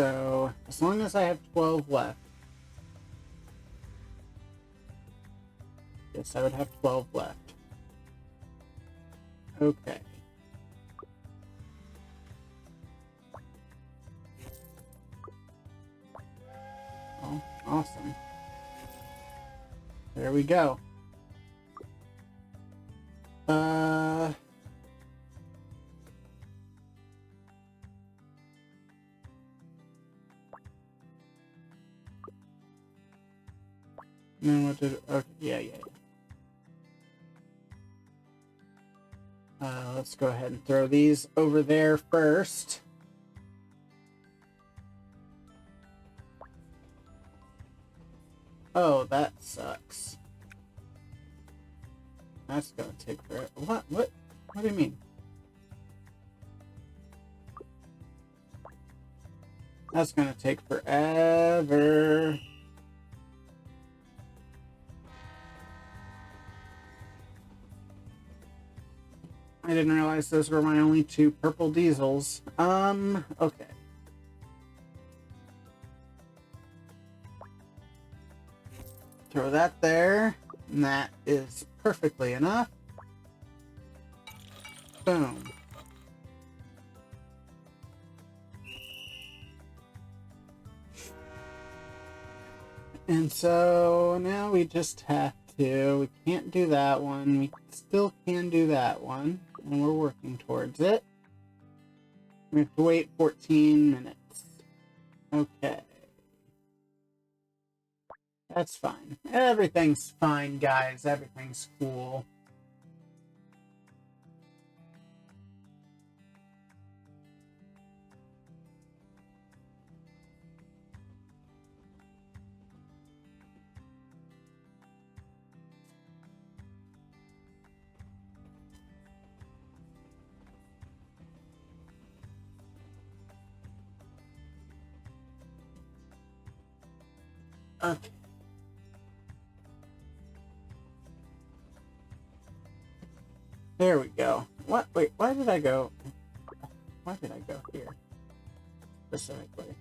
So, as long as I have 12 left. Yes, I would have 12 left. Okay. Oh, awesome. There we go. Then what did? Okay, yeah. Let's go ahead and throw these over there first. Oh, that sucks. That's gonna take forever. What? What do you mean? That's gonna take forever. I didn't realize those were my only 2 purple diesels. Okay. Throw that there, and that is perfectly enough. Boom. And so now we just have to, we can't do that one, we still can do that one, and we're working towards it. We have to wait 14 minutes. Okay. That's fine. Everything's fine, guys. Everything's cool. Okay. There we go. What? Wait, why did I go? Why did I go here? Specifically.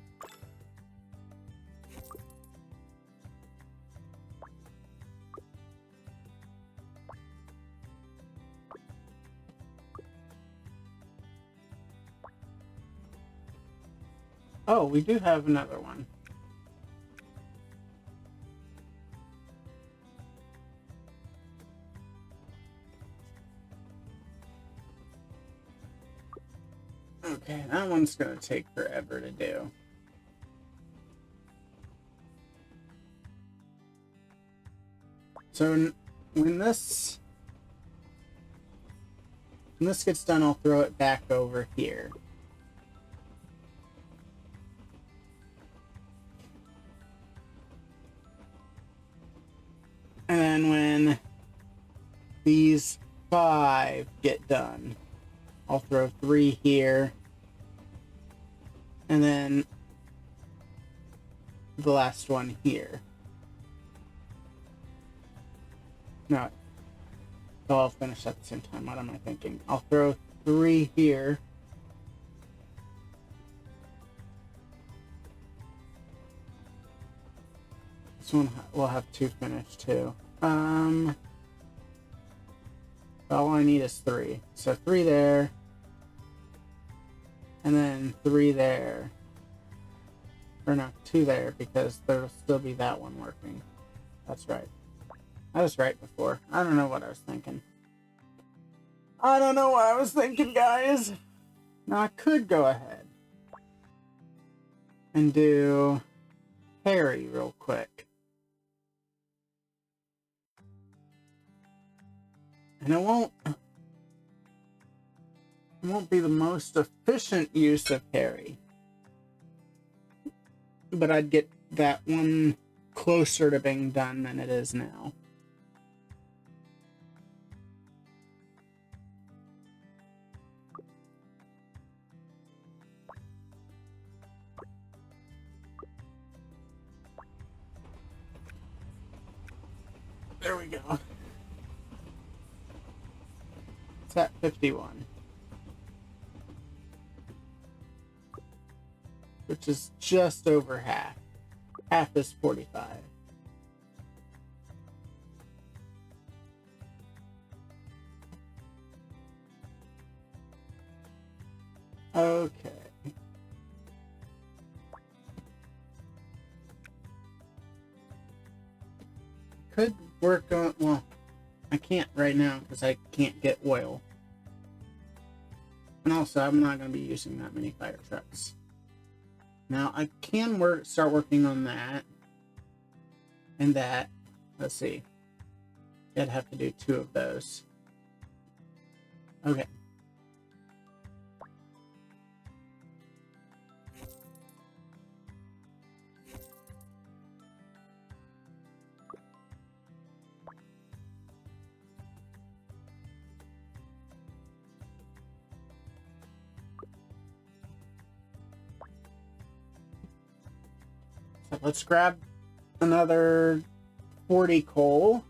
Oh, we do have another one. Okay, that one's gonna take forever to do. So when this gets done, I'll throw it back over here. And then when these 5 get done, I'll throw 3 here. And then the last one here. No. So I'll finish at the same time. What am I thinking? I'll throw 3 here. This one will have 2 finished too. All I need is 3. So 3 there. And then 3 there. Or no, 2 there, because there'll still be that one working. That's right. I was right before. I don't know what I was thinking. I don't know what I was thinking, guys. Now I could go ahead and do Harry real quick. And it won't be the most efficient use of Harry. But I'd get that one closer to being done than it is now. There we go. It's at 51. which is just over half. Half is 45. Okay. Could work on, well, I can't right now because I can't get oil. And also, I'm not going to be using that many fire trucks. Now, I can start working on that. And that. Let's see. I'd have to do 2 of those. Okay. So let's grab another 40 coal.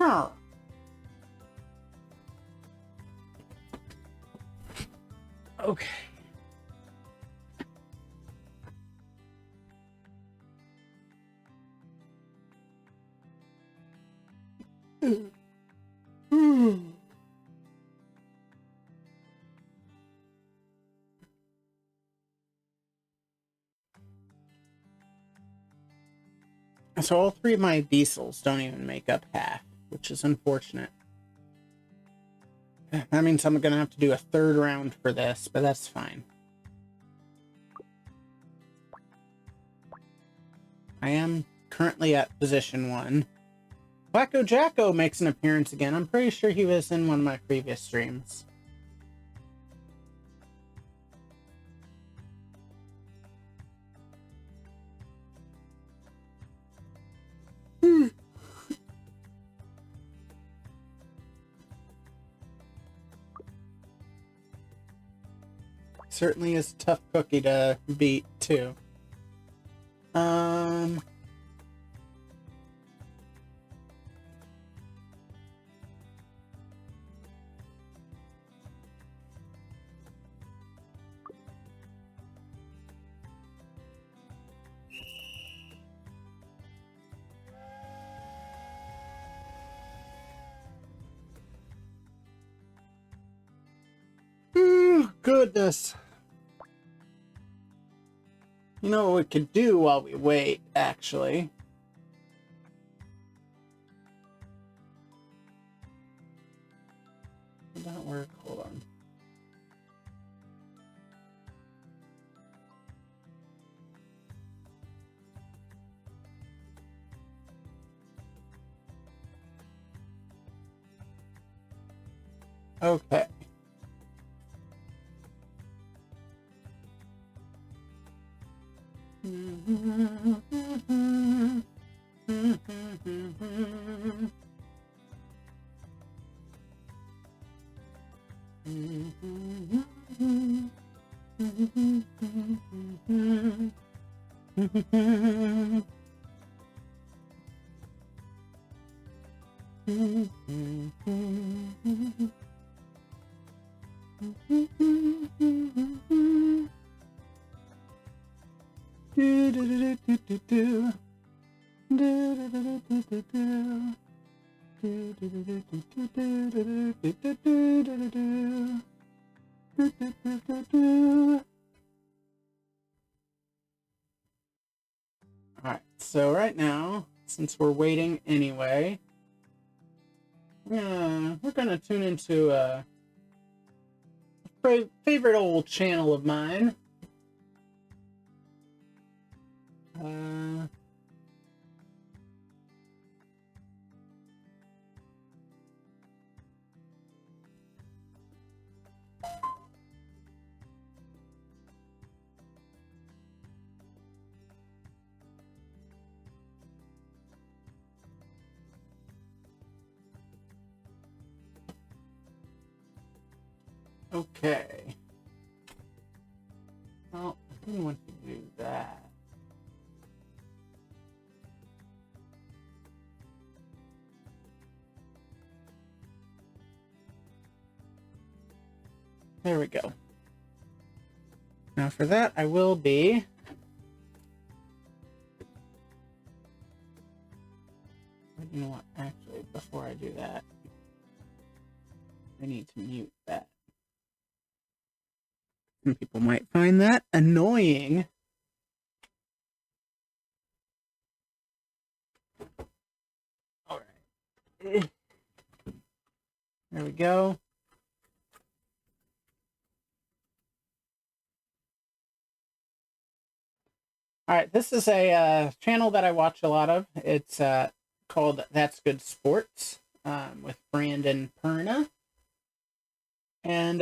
Huh. Okay. So all 3 of my diesels don't even make up half, which is unfortunate. That means I'm going to have to do a 3rd round for this, but that's fine. I am currently at position 1. Wacko Jacko makes an appearance again. I'm pretty sure he was in one of my previous streams. Certainly is a tough cookie to beat, too. Goodness. You know what we could do while we wait, actually? Did that work? Hold on. Okay. Alright, so right now, since we're waiting anyway, we're gonna tune into a favorite old channel of mine. Okay. Well, I didn't want to do that. There we go. Now for that, I will be... You know what? Actually, before I do that, I need to mute that. Some people might find that annoying. All right. There we go. All right, this is a channel that I watch a lot of. It's called That's Good Sports with Brandon Perna. And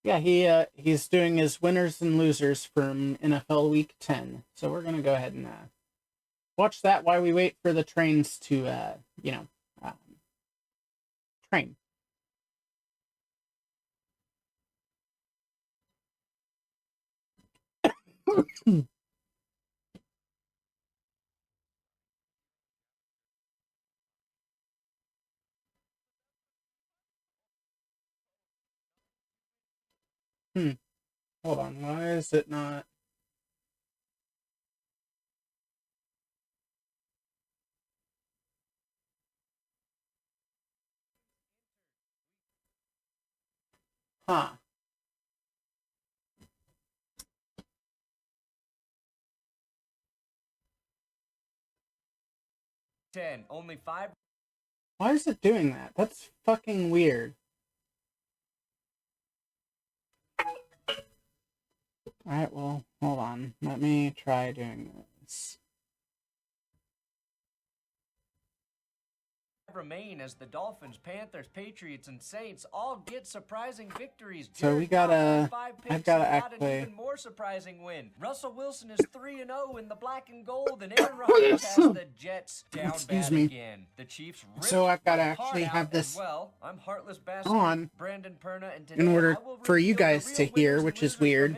yeah, he's doing his winners and losers from NFL Week 10. So we're gonna go ahead and watch that while we wait for the trains to train. Hold on, why is it not? Huh. Only 5. Why is it doing that? That's fucking weird. Alright, well, hold on. Let me try doing this. Remain as the Dolphins, Panthers, Patriots, and Saints all get surprising victories. So we gotta... I've gotta actually... An even more surprising win. Russell Wilson is 3-0 in the black and gold, and Aaron Rodgers has the Jets down bad again. The Chiefs so I've gotta actually have this well. I'm Heartless Bastard, on Brandon Perna, and in order for you guys to hear, which is weird.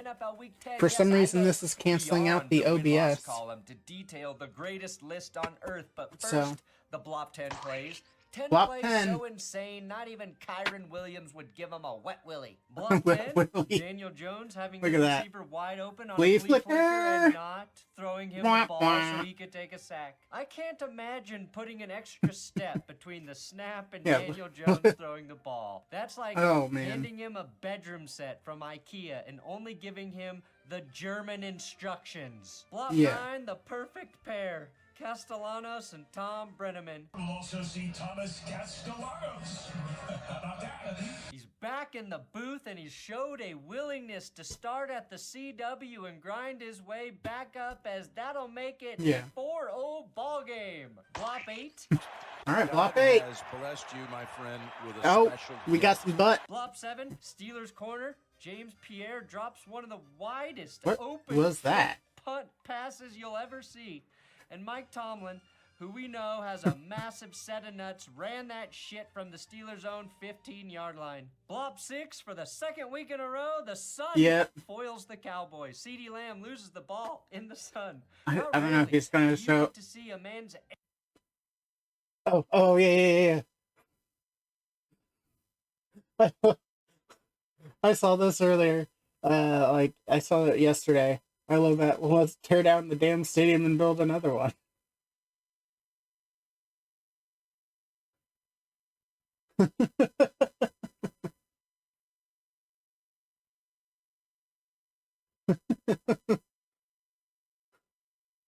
For some reason, this is canceling out the OBS. To detail the greatest list on earth, but first, so the Blop 10 plays. 10 Blop plays 10. So insane, not even Kyron Williams would give him a wet willy. Blop 10, willy. Daniel Jones having Look the at receiver wide open on Flea a flea flicker flicker. and not throwing him the ball so he could take a sack. I can't imagine putting an extra step between the snap and Daniel Jones throwing the ball. That's like handing him a bedroom set from IKEA and only giving him the German instructions. Blop 9, the perfect pair. Castellanos and Tom Brenneman. We'll also see Thomas Castellanos. How about that? He's back in the booth and he showed a willingness to start at the CW and grind his way back up, as that'll make it a 4-0 ball game. Blop 8. All right, Blop 8. Has blessed you, my friend, with a special we got some butt. Blop 7, Steelers corner. James Pierre drops one of the widest open was that? Punt passes you'll ever see. And Mike Tomlin, who we know has a massive set of nuts, ran that shit from the Steelers' own 15-yard line. Blop 6 for the second week in a row. The sun foils the Cowboys. CeeDee Lamb loses the ball in the sun. I don't know if he's going to show. To see a man's... Oh, yeah. I saw this earlier. I saw it yesterday. I love that. Well, let's tear down the damn stadium and build another one.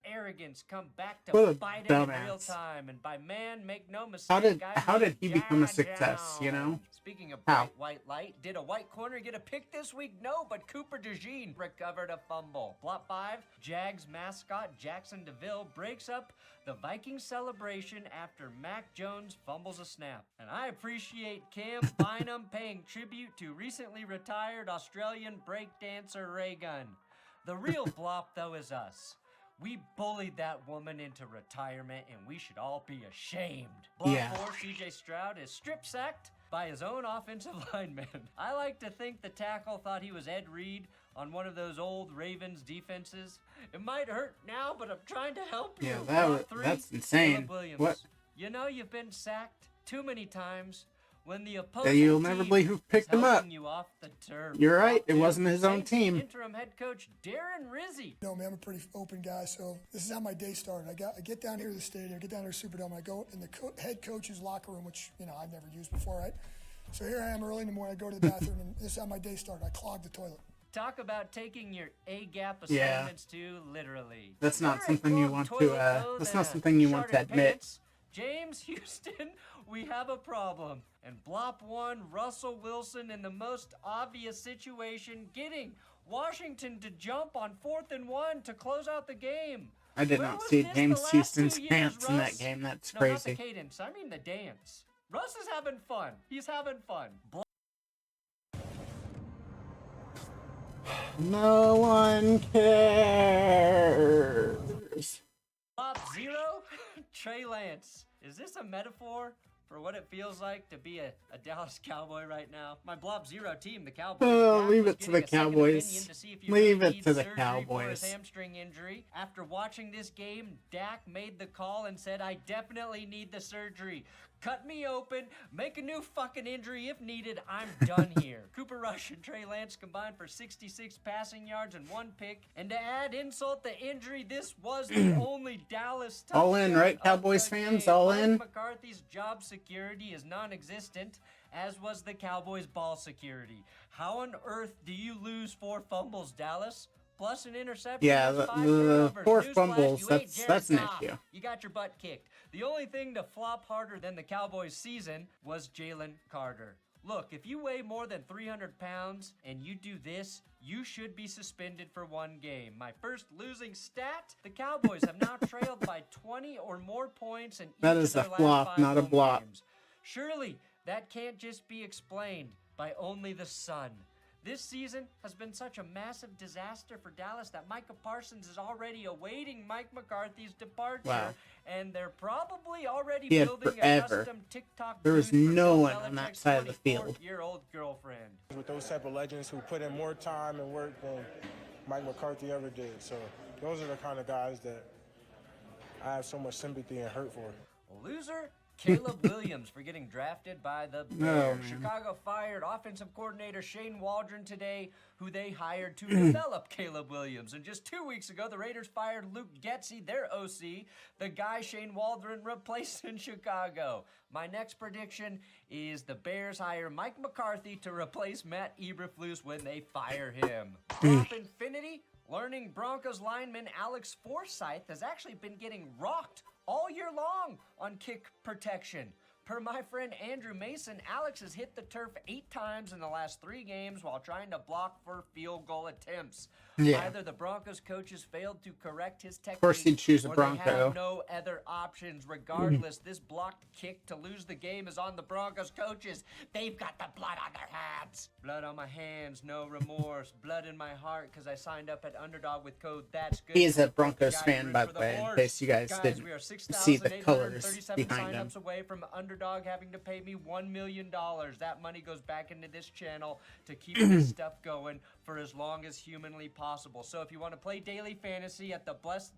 Arrogance come back to bite him in real time, and by man, make no mistake. How did he become a success? You know. Speaking of bright white light, did a white corner get a pick this week? No, but Cooper DeJean recovered a fumble. Blop 5, Jags mascot Jackson DeVille breaks up the Vikings celebration after Mac Jones fumbles a snap. And I appreciate Cam Bynum paying tribute to recently retired Australian breakdancer Ray Gunn. The real Blop, though, is us. We bullied that woman into retirement, and we should all be ashamed. Blop 4, CJ Stroud is strip sacked by his own offensive lineman. I like to think the tackle thought he was Ed Reed on one of those old Ravens defenses. It might hurt now, but I'm trying to help you. Yeah, Block 3, that's insane. Caleb Williams. What? You know you've been sacked too many times when the opposing You'll never team believe who is picked him up. helping you off the turf. You're right, Block it 2, wasn't his own Saints team. Interim head coach Darren Rizzi. You know me, I'm a pretty open guy, so this is how my day started. I get down here to the stadium, get down here to Superdome, I go in the head coach's locker room, which, you know, I've never used before, right? So here I am early in the morning, I go to the bathroom, and this is how my day started. I clogged the toilet. Talk about taking your A-gap Yeah. assignments too literally. That's not Better something you clog want to, toilet that's than not a something you want to sharded admit. pants. James Houston, we have a problem. And Blop 1, Russell Wilson in the most obvious situation, getting Washington to jump on 4th and 1 to close out the game. I did Where not was see this James the last Houston's 2 years, pants in that Russ? game. That's No, not crazy. the cadence. I mean the dance. Russ is having fun. He's having fun. No one cares. Top 0, Trey Lance. Is this a metaphor for what it feels like to be a Dallas Cowboy right now? My Blob 0 team, the Cowboys. Oh, Dak leave was it to getting the a second Cowboys. opinion to see if he Leave really it to needs the surgery Cowboys. For his hamstring injury. After watching this game, Dak made the call and said, I definitely need the surgery. Cut me open, make a new fucking injury if needed. I'm done here. Cooper Rush and Trey Lance combined for 66 passing yards and 1 pick. And to add insult to injury, this was the only Dallas touchdown All in, right, of Cowboys the fans? game. All Mike in? McCarthy's job security is non-existent, as was the Cowboys' ball security. How on earth do you lose 4 fumbles, Dallas? Plus an interception. Yeah, That's the 5 turnovers. 4 Newsflash, fumbles, you ain't that's an Jared Goff. issue. You got your butt kicked. The only thing to flop harder than the Cowboys' season was Jalen Carter. Look, if you weigh more than 300 pounds and you do this, you should be suspended for 1 game. My first losing stat, the Cowboys have now trailed by 20 or more points in That each is of a their flop, last 5 not a home blop. games. Surely, that can't just be explained by only the sun. This season has been such a massive disaster for Dallas that Micah Parsons is already awaiting Mike McCarthy's departure, Wow. and they're probably already He had building forever. a custom TikTok There was booth for Bill no one on that Belichick's side of the field. 24-year-old girlfriend. With those type of legends who put in more time and work than Mike McCarthy ever did. So those are the kind of guys that I have so much sympathy and hurt for. Loser Caleb Williams for getting drafted by the Bears. man. Chicago fired offensive coordinator Shane Waldron today, who they hired to develop Caleb Williams. And just 2 weeks ago, the Raiders fired Luke Getsy, their OC, the guy Shane Waldron replaced in Chicago. My next prediction is the Bears hire Mike McCarthy to replace Matt Eberflus when they fire him. Off Infinity, learning Broncos lineman Alex Forsythe has actually been getting rocked all year long on kick protection. Per my friend Andrew Mason, Alex has hit the turf 8 times in the last 3 games while trying to block for field goal attempts. Yeah. Either the Broncos coaches failed to correct his technique, course he'd choose a or Bronco. they have no other options. Regardless, this blocked kick to lose the game is on the Broncos coaches. They've got the blood on their hands. Blood on my hands, no remorse. Blood in my heart because I signed up at Underdog with code That's Good. He is a Broncos Guys, fan, root by for the way, in horse. case you guys didn't we are see the colors 6,837 behind him. signups away from Underdog having to pay me $1 million. That money goes back into this channel to keep this stuff going for as long as humanly possible. So if you want to play daily fantasy at the blessed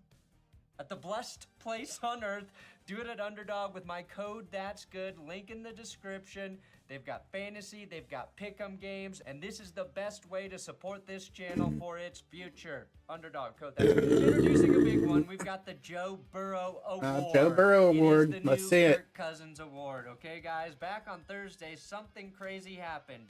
place on earth, do it at Underdog with my code That's Good. Link in the description. They've got fantasy, they've got pick'em games, and this is the best way to support this channel for its future. Underdog code That's Good. Introducing a big one, we've got the Joe Burrow Award. Joe Burrow It is Award. the Let's new see it. Kirk Cousins Award. Okay, guys, back on Thursday, something crazy happened.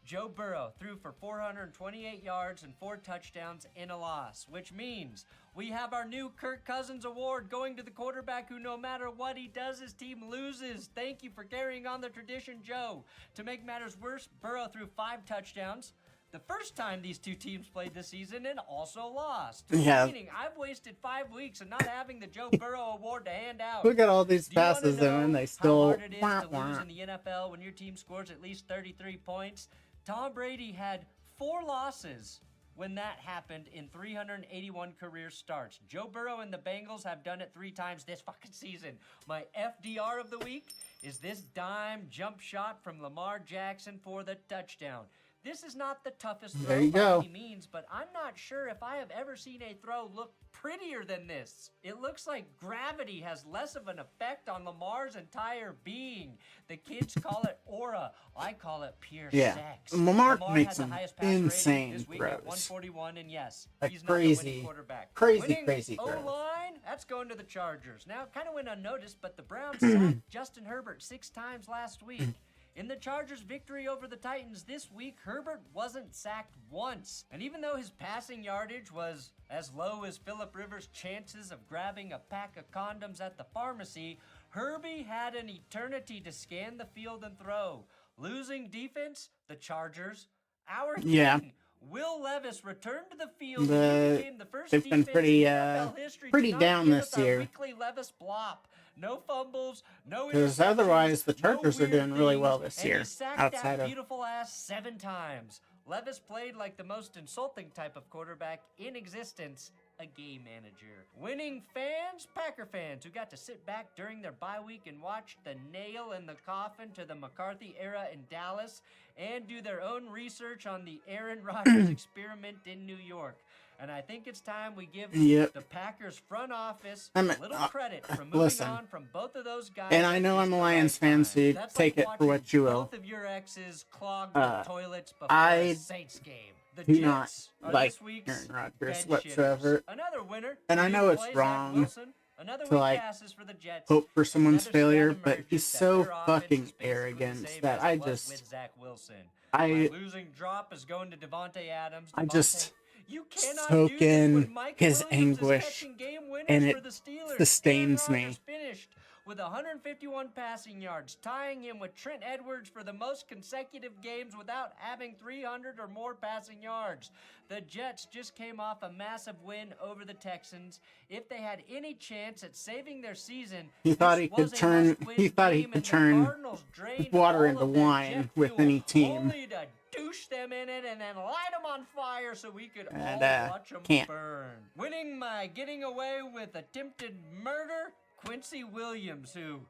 Joe Burrow threw for 428 yards and 4 touchdowns in a loss, which means we have our new Kirk Cousins Award going to the quarterback who, no matter what he does, his team loses. Thank you for carrying on the tradition, Joe. To make matters worse, Burrow threw 5 touchdowns. The first time these two teams played this season and also lost. Yeah. Meaning I've wasted 5 weeks of not having the Joe Burrow Award to hand out. Look at all these Do you wanna passes though, and know they how still hard it is wah, to lose wah. in the NFL when your team scores at least 33 points? Tom Brady had 4 losses when that happened in 381 career starts. Joe Burrow and the Bengals have done it 3 times this fucking season. My FDR of the week is this dime jump shot from Lamar Jackson for the touchdown. This is not the toughest throw There you by go. any means, but I'm not sure if I have ever seen a throw look prettier than this. It looks like gravity has less of an effect on Lamar's entire being. The kids call it aura. I call it pure Yeah. sex. Lamar makes has the some highest passer rating insane this week at throws. 141, and yes, Like he's not the winning crazy, quarterback. crazy Winning throws. O-line, that's going to the Chargers. Now, kind of went unnoticed, but the Browns sacked Justin Herbert 6 times last week. In the Chargers' victory over the Titans this week, Herbert wasn't sacked once. And even though his passing yardage was as low as Phillip Rivers' chances of grabbing a pack of condoms at the pharmacy, Herbie had an eternity to scan the field and throw. Losing defense, the Chargers, our king, Yeah. Will Levis returned to the field The- and he became the first they've been defense pretty, in NFL history pretty to not down give this us our year. weekly Levis blop. No fumbles, no Because interceptions, otherwise, the no Chargers are weird doing really things, well this and year, he sacked outside that of- beautiful ass 7 times. Levis played like the most insulting type of quarterback in existence, a game manager. Winning fans, Packer fans, who got to sit back during their bye week and watch the nail in the coffin to the McCarthy era in Dallas and do their own research on the Aaron Rodgers experiment in New York. And I think it's time we give Yep. the Packers front office I'm- a little credit for moving listen. on from both of those guys. And I know at I'm a just the Lions right fan, time. so you That's take like it for what watching you will. Both of your exes clog Uh, the toilets before I a Saints game. The do Jets not are like this week's Aaron Rodgers bed whatsoever. shitters. Another winner. And I Three know it's plays, Zach wrong Wilson. Another to, week like, passes for the Jets. hope for someone's Another failure, stat but emerges he's that so their offense fucking is basically the arrogant same that as I it was just- with Zach Wilson. I- My losing drop is going to Devontae Adams. I just You cannot soak do this in when Mike his Williams is anguish, catching game winners and for it the Steelers. sustains Aaron me. Rodgers finished with 151 passing yards, tying him with Trent Edwards for the most consecutive games without having 300 or more passing yards. The Jets just came off a massive win over the Texans. If they had any chance at saving their season, He thought this he could was a turn- must-win he thought he game, could and the turn Cardinals drained water all into of their wine jet with fuel, any team. only to douche them in it and then light them on fire so we could And, all watch them can't. burn. Winning my getting away with attempted murder, Quincy Williams, who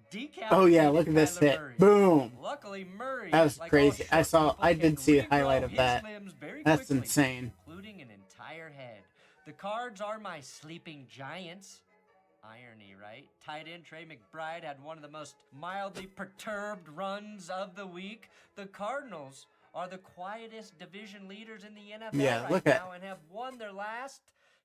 decapitated Oh yeah, look at this Kyler hit. Murray. Boom. Luckily, Murray, That was like all crazy. I short saw- people, I can did see a regrow highlight of his that. limbs very That's quickly, insane. including an entire head. The Cards are my sleeping giants. Irony, right? Tight end Trey McBride had one of the most mildly perturbed runs of the week. The Cardinals are the quietest division leaders in the NFL Yeah, right look at- now and have won their last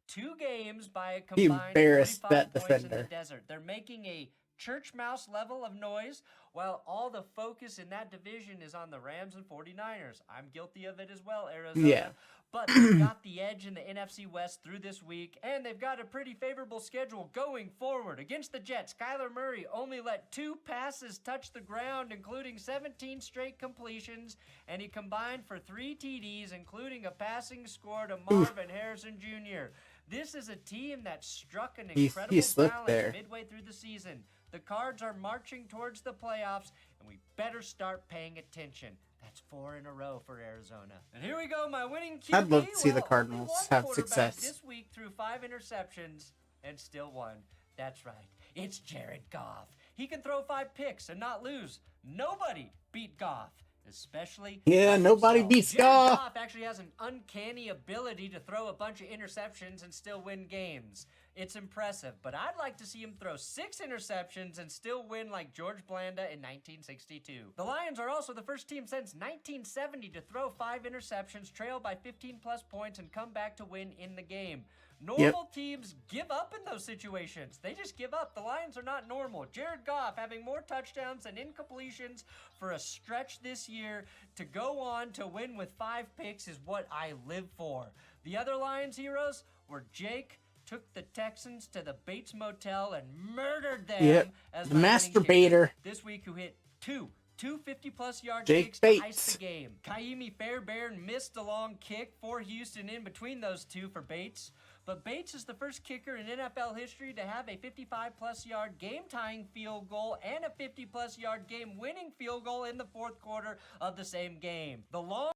2 games by a He combined embarrassed 45 that points in the defender. desert. They're making a church mouse level of noise while all the focus in that division is on the Rams and 49ers. I'm guilty of it as well, Arizona. Yeah. But they've got the edge in the NFC West through this week, and they've got a pretty favorable schedule going forward. Against the Jets, Kyler Murray only let 2 passes touch the ground, including 17 straight completions, and he combined for 3 TDs, including a passing score to Marvin Harrison Jr. This is a team that struck an He incredible slipped balance there. midway through the season. The Cards are marching towards the playoffs, and we better start paying attention. That's 4 in a row for Arizona. And here we go, my winning QB. I'd love to see the Well, Cardinals only one have quarterback success. this week threw 5 interceptions and still won. That's right. It's Jared Goff. He can throw 5 picks and not lose. Nobody beat Goff. Especially Yeah, not nobody himself. beats Jared Goff. Goff actually has an uncanny ability to throw a bunch of interceptions and still win games. It's impressive, but I'd like to see him throw 6 interceptions and still win like George Blanda in 1962. The Lions are also the first team since 1970 to throw 5 interceptions, trail by 15 plus points, and come back to win in the game. Normal teams give up in those situations. They just give up. The Lions are not normal. Jared Goff having more touchdowns and incompletions for a stretch this year to go on to win with 5 picks is what I live for. The other Lions heroes were Jake took the Texans to the Bates Motel and murdered them Yep. as The my winning masturbator. kicker. This week who hit 2 50-plus yard Jake kicks to ice Bates. the game. Kaimi Fairbairn missed a long kick for Houston in between those 2 for Bates. But Bates is the first kicker in NFL history to have a 55-plus yard game-tying field goal and a 50-plus yard game-winning field goal in the 4th quarter of the same game. The long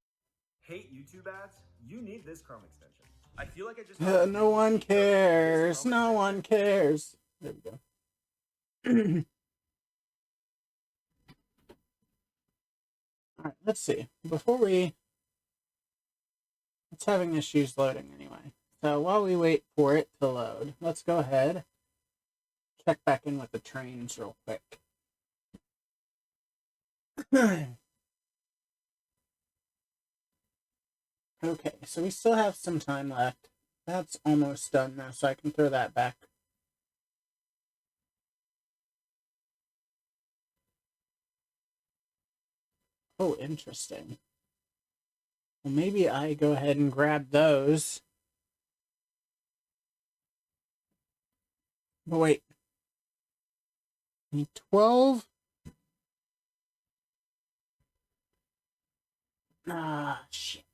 Hate YouTube ads? You need this Chrome extension. I feel like I just... No one cares. No one cares. There we go. All right, let's see. It's having issues loading anyway. So while we wait for it to load, let's go ahead, check back in with the trains real quick. Okay, so we still have some time left. That's almost done now, so I can throw that back. Oh, interesting. Well, maybe I go ahead and grab those. But wait. Need 12? Shit.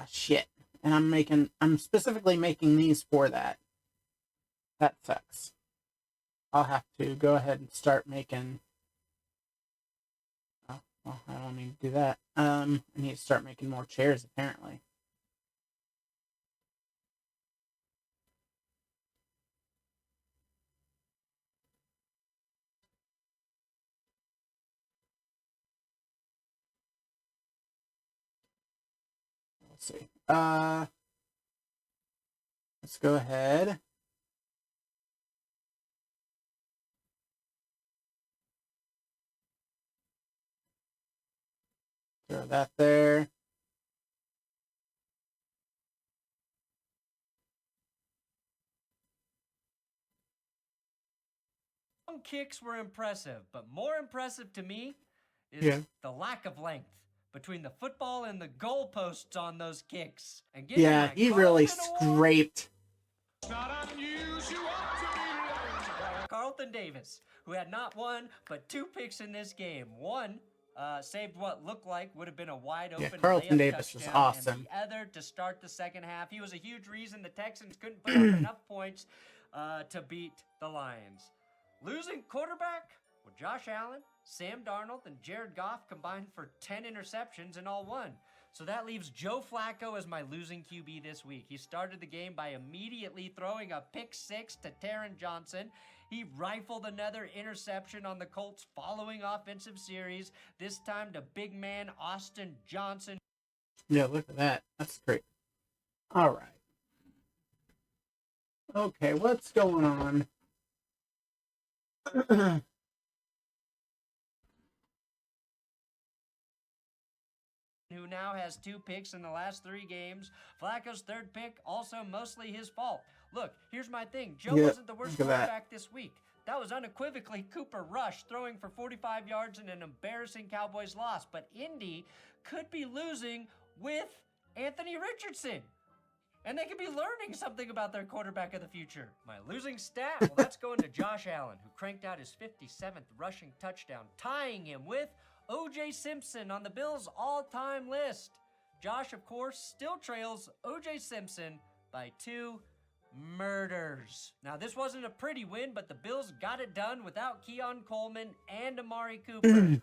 Shit. And I'm specifically making these for that. That sucks. I'll have to go ahead and start making... Oh, well, I don't need to do that. I need to start making more chairs, apparently. Let's see. Let's go ahead. Throw that there. Kicks were impressive, but more impressive to me is the lack of length between the football and the goalposts on those kicks. And yeah, he really scraped. Carlton Davis, who had not one but 2 picks in this game. One saved what looked like would have been a wide open Carlton Davis was awesome. And the other to start the second half. He was a huge reason the Texans couldn't put up enough points to beat the Lions. Losing quarterback? Well, Josh Allen, Sam Darnold, and Jared Goff combined for 10 interceptions and all won. So that leaves Joe Flacco as my losing QB this week. He started the game by immediately throwing a pick-6 to Taron Johnson. He rifled another interception on the Colts' following offensive series, this time to big man Austin Johnson. Yeah, look at that. That's great. All right. Okay, what's going on? Who now has 2 picks in the last 3 games. Flacco's 3rd pick, also mostly his fault. Look, here's my thing. Joe wasn't the worst quarterback this week. That was unequivocally Cooper Rush throwing for 45 yards in an embarrassing Cowboys loss. But Indy could be losing with Anthony Richardson. And they could be learning something about their quarterback of the future. My losing stat, well, that's going to Josh Allen, who cranked out his 57th rushing touchdown, tying him with O.J. Simpson on the Bills' all-time list. Josh, of course, still trails O.J. Simpson by 2 murders. Now, this wasn't a pretty win, but the Bills got it done without Keon Coleman and Amari Cooper.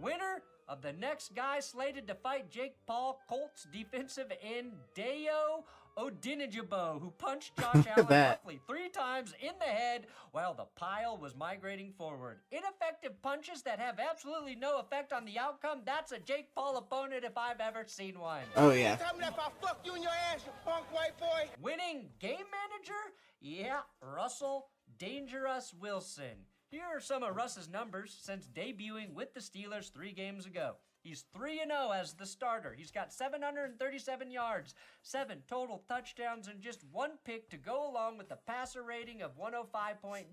Winner of the next guy slated to fight Jake Paul, Colts defensive end Dayo Odinijabo, who punched Josh Allen roughly 3 times in the head while the pile was migrating forward. Ineffective punches that have absolutely no effect on the outcome. That's a Jake Paul opponent if I've ever seen one. Oh, yeah. Tell me that if I fuck you in your ass, you punk white boy. Winning game manager? Yeah, Russell Dangerous Wilson. Here are some of Russ's numbers since debuting with the Steelers 3 games ago. He's 3-0 as the starter. He's got 737 yards, 7 total touchdowns, and just 1 pick to go along with the passer rating of 105.9,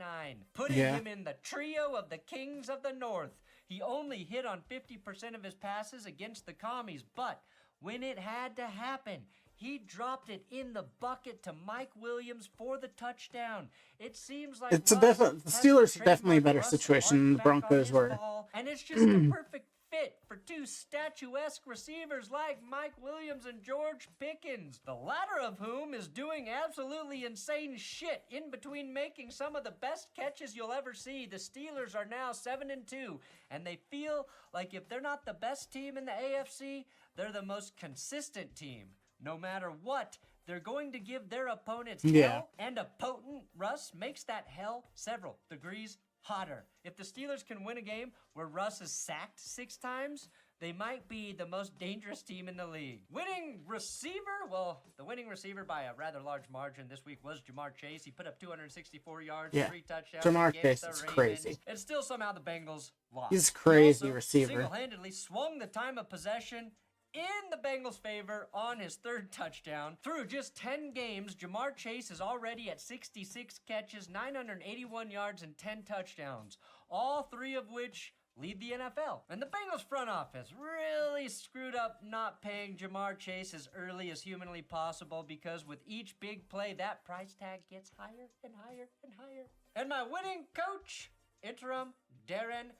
putting him in the trio of the Kings of the North. He only hit on 50% of his passes against the Commies, but when it had to happen, he dropped it in the bucket to Mike Williams for the touchdown. It seems like the Steelers are definitely a better situation than the Broncos were. And it's just a perfect fit for two statuesque receivers like Mike Williams and George Pickens, the latter of whom is doing absolutely insane shit in between making some of the best catches you'll ever see. The Steelers are now 7-2, and they feel like if they're not the best team in the AFC, they're the most consistent team. No matter what, they're going to give their opponents hell, and a potent Russ makes that hell several degrees hotter. If the Steelers can win a game where Russ is sacked 6 times, they might be the most dangerous team in the league. Winning receiver? Well, the winning receiver by a rather large margin this week was Jamar Chase. He put up 264 yards, 3 touchdowns. Jamar Chase is crazy. And still somehow the Bengals lost. He's a crazy He also receiver. single-handedly swung the time of possession in the Bengals' favor on his 3rd touchdown. Through just 10 games, Jamar Chase is already at 66 catches, 981 yards, and 10 touchdowns, all 3 of which lead the NFL. And the Bengals front office really screwed up not paying Jamar Chase as early as humanly possible, because with each big play, that price tag gets higher and higher and higher. And my winning coach, interim Darren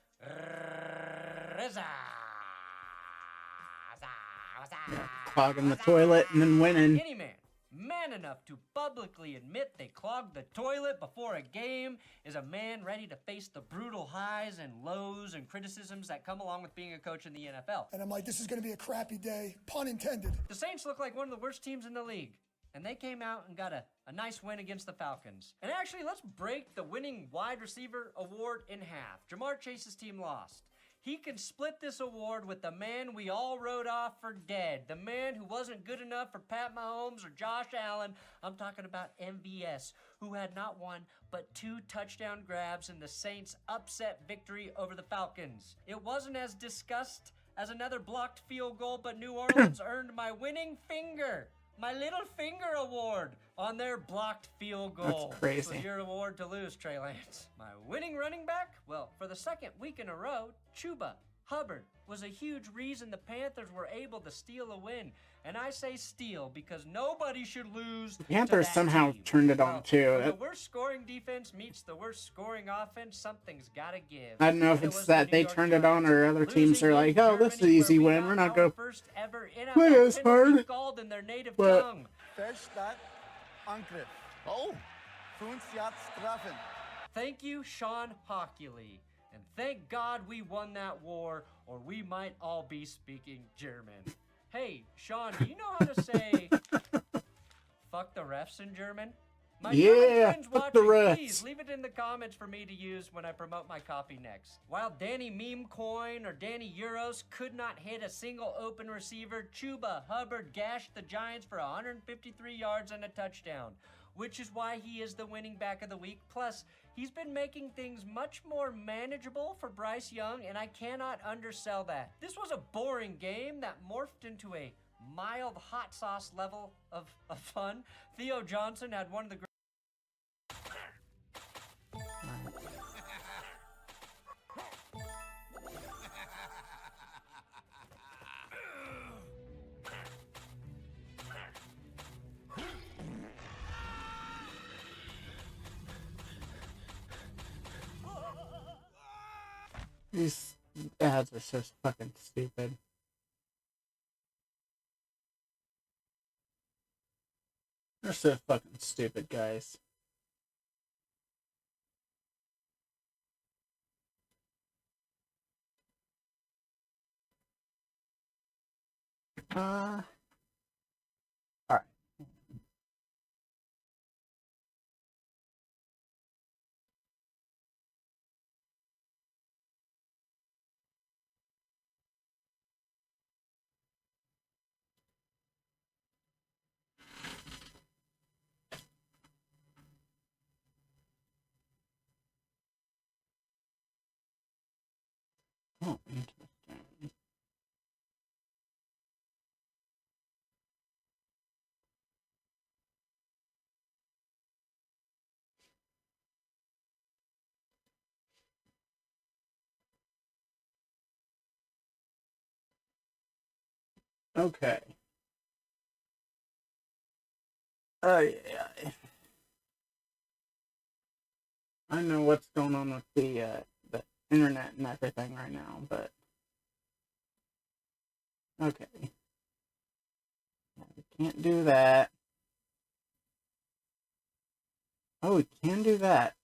Rizzo. Clogging the toilet and then winning. Any man enough to publicly admit they clogged the toilet before a game is a man ready to face the brutal highs and lows and criticisms that come along with being a coach in the NFL. And I'm like, this is going to be a crappy day, pun intended. The Saints look like one of the worst teams in the league, and they came out and got a nice win against the Falcons. And actually, let's break the winning wide receiver award in half. Jamar Chase's team lost. He can split this award with the man we all wrote off for dead, the man who wasn't good enough for Pat Mahomes or Josh Allen. I'm talking about MVS, who had not one but 2 touchdown grabs in the Saints' upset victory over the Falcons. It wasn't as discussed as another blocked field goal, but New Orleans earned my winning finger, my little finger award, on their blocked field goal. That's crazy. This was your award to lose, Trey Lance. My winning running back? Well, for the 2nd week in a row, Chuba Hubbard was a huge reason the Panthers were able to steal a win. And I say steal because nobody should lose. The Panthers somehow turned it on too. When the worst scoring defense meets the worst scoring offense, something's gotta give. I don't know if it's that they turned it on or other teams are like, oh, this is an easy win. We're not going to play as hard. Called in their native But tongue. Fehlstart, Angriff. Oh. 5 Yards Strafen. Thank you, Sean Hockley. And thank God we won that war, or we might all be speaking German. Hey, Sean, do you know how to say fuck the refs in German? My German friends fuck the watching, refs. please leave it in the comments for me to use when I promote my copy next. While Danny Meme Coin or Danny Euros could not hit a single open receiver, Chuba Hubbard gashed the Giants for 153 yards and a touchdown, which is why he is the winning back of the week. Plus, he's been making things much more manageable for Bryce Young, and I cannot undersell that. This was a boring game that morphed into a mild hot sauce level of fun. Theo Johnson had one of the These ads are so fucking stupid. They're so fucking stupid, guys. Alright. Oh, interesting. Okay. Oh, yeah. I know what's going on with the internet and everything right now, but Okay. We can't do that. Oh, we can do that.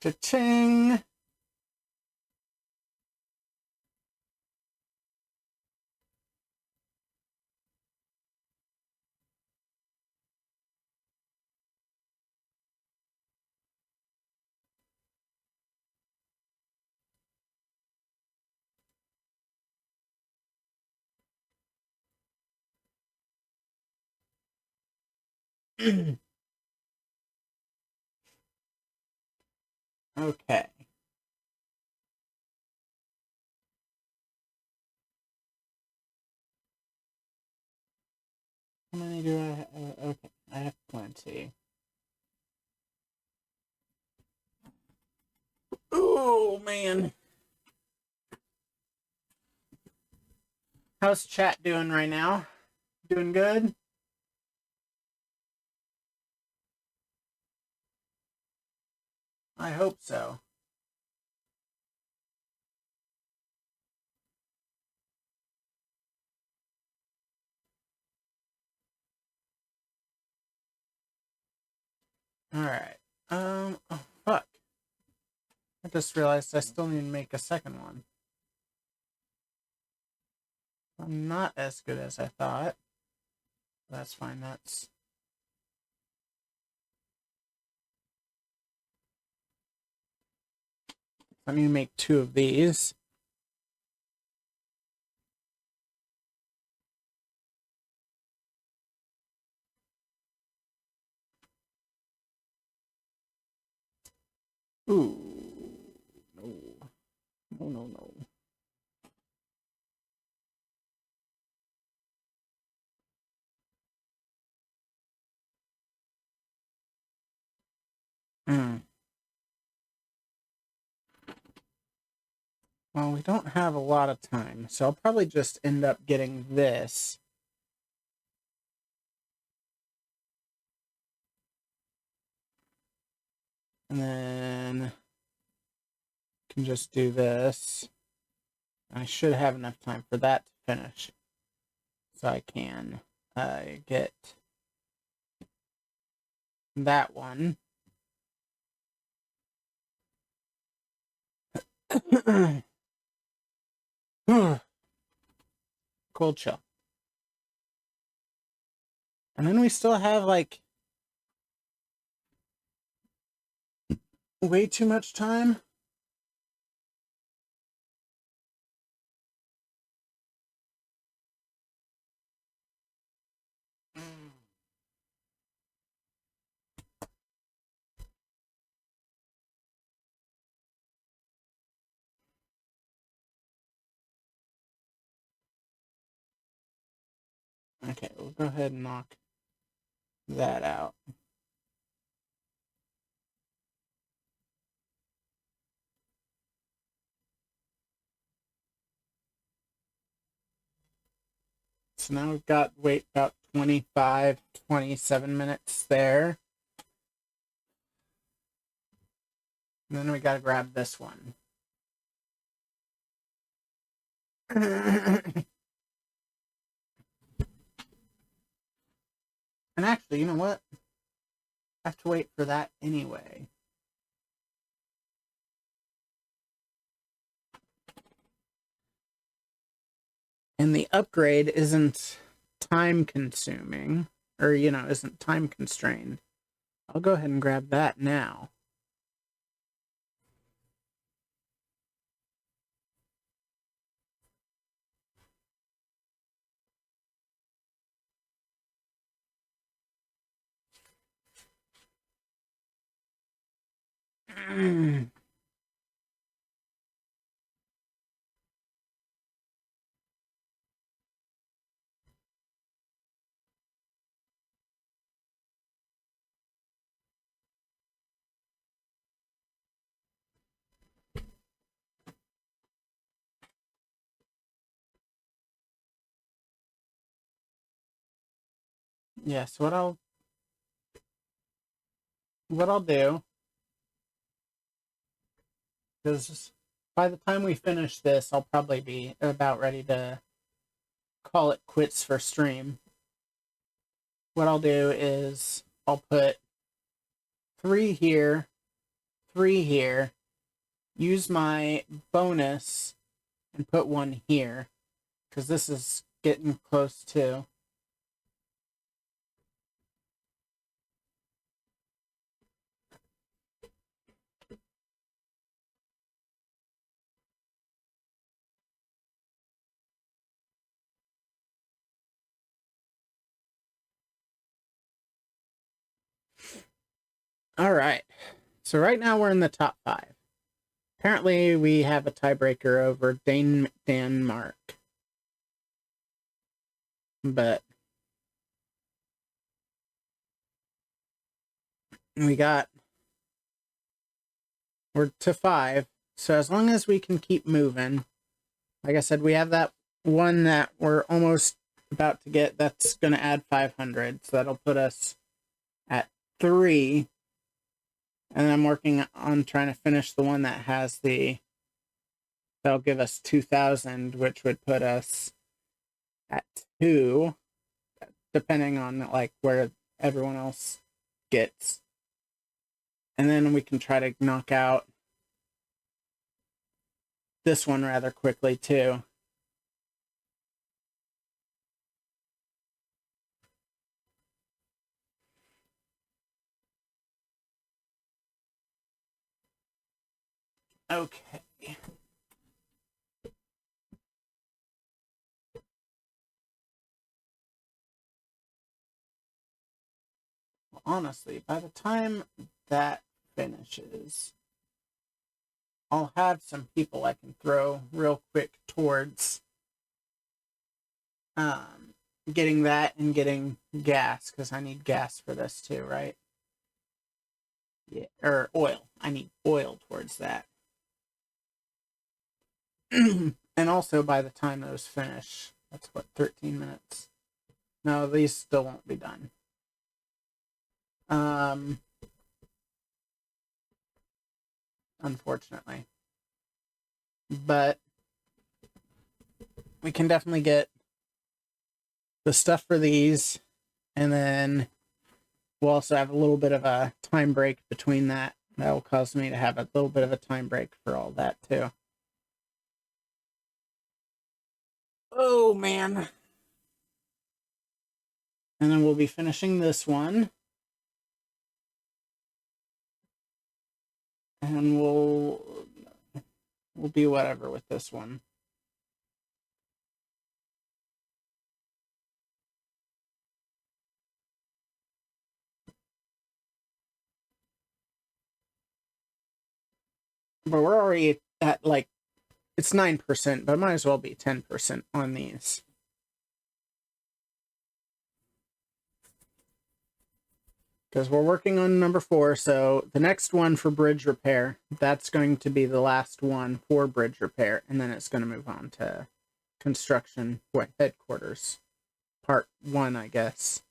Cha-ching! Okay. How many do I have? Okay, I have plenty. Oh, man. How's chat doing right now? Doing good? I hope so. Alright. Oh, fuck. I just realized I still need to make a second one. I'm not as good as I thought. That's fine, that's... I need to make 2 of these. Ooh. No. No, no, no. Well, we don't have a lot of time, so I'll probably just end up getting this. And then can just do this. I should have enough time for that to finish. So I can get that one. Cold chill. And then we still have like way too much time. Okay, we'll go ahead and knock that out. So now we've got, wait, about 25, 27 minutes there. And then we gotta grab this one. And actually, you know what? I have to wait for that anyway. And the upgrade isn't time consuming, or, you know, isn't time constrained. I'll go ahead and grab that now. Yes, what I'll what I'll do, because by the time we finish this, I'll probably be about ready to call it quits for stream. What I'll do is I'll put 3 here, 3 here, use my bonus, and put 1 here, because this is getting close to. All right. So right now we're in the top 5. Apparently we have a tiebreaker over Denmark. But we're to 5. So as long as we can keep moving, like I said, we have that one that we're almost about to get. That's going to add 500. So that'll put us at 3. And I'm working on trying to finish the one that has that'll give us 2,000, which would put us at 2, depending on like where everyone else gets. And then we can try to knock out this one rather quickly too. Okay. Well, honestly, by the time that finishes, I'll have some people I can throw real quick towards getting that and getting gas, because I need gas for this too, right? Yeah, or oil. I need oil towards that. And also, by the time those finish, that's what, 13 minutes? No, these still won't be done. Unfortunately. But we can definitely get the stuff for these, and then we'll also have a little bit of a time break between that. That will cause me to have a little bit of a time break for all that too. Oh, man. And then we'll be finishing this one. And we'll be whatever with this one. But we're already at, like, it's 9%, but it might as well be 10% on these. Because we're working on number 4, so the next one for bridge repair, that's going to be the last one for bridge repair, and then it's going to move on to construction headquarters. Part 1, I guess.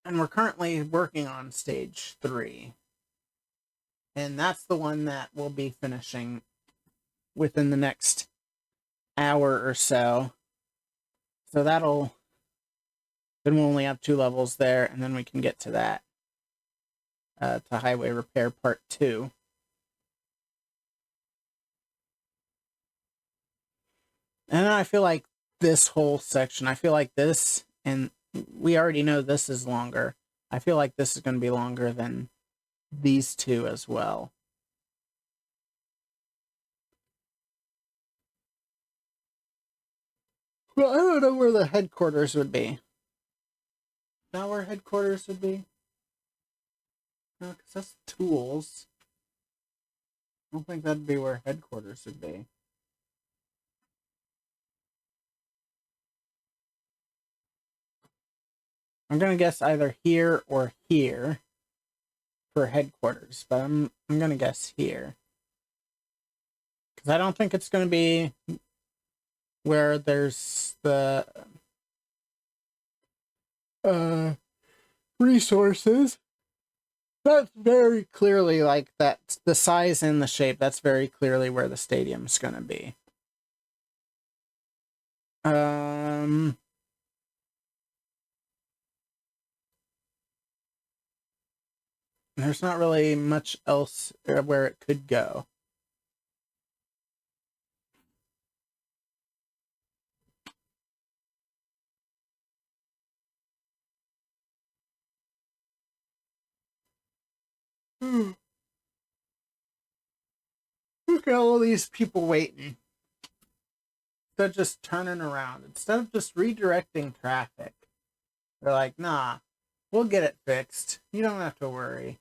And we're currently working on stage 3. And that's the one that we'll be finishing within the next hour or so. So then we'll only have 2 levels there, and then we can get to that. To highway repair part 2. And I feel like this whole section, I feel like this, and we already know this is longer. I feel like this is going to be longer than these 2 as well. Well, I don't know where the headquarters would be. Not where headquarters would be? No, because that's tools. I don't think that'd be where headquarters would be. I'm gonna guess either here or here for headquarters, but I'm gonna guess here. Because I don't think it's going to be where there's the resources. That's very clearly like that. The size and the shape, that's very clearly where the stadium's going to be. There's not really much else where it could go. Look at all these people waiting. Instead of just turning around, instead of just redirecting traffic, they're like, nah, we'll get it fixed. You don't have to worry.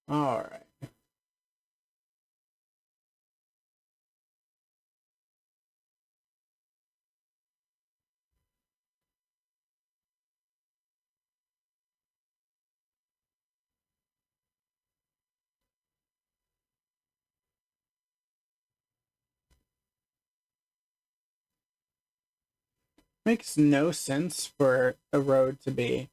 All right. Makes no sense for a road to be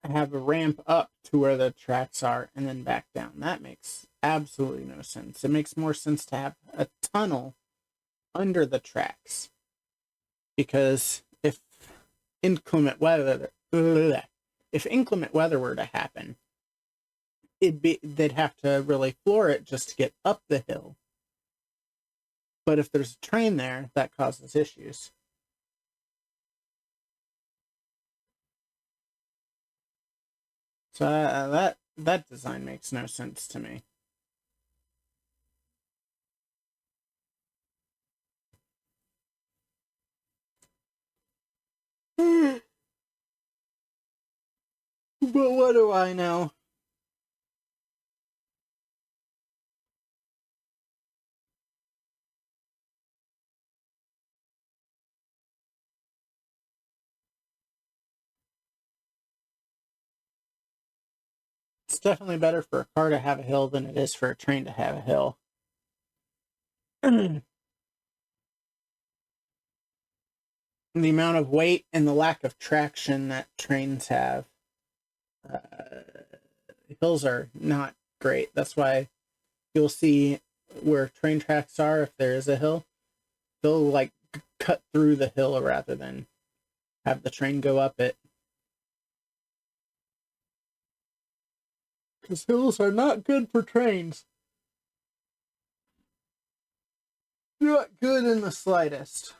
have a ramp up to where the tracks are and then back down. That makes absolutely no sense. It makes more sense to have a tunnel under the tracks, because if inclement weather were to happen, they'd have to really floor it just to get up the hill. But if there's a train there, that causes issues. So that design makes no sense to me. But what do I know? It's definitely better for a car to have a hill than it is for a train to have a hill. The amount of weight and the lack of traction that trains have, hills are not great. That's why you'll see where train tracks are, if there is a hill, they'll like cut through the hill rather than have the train go up it. Because hills are not good for trains. Not good in the slightest.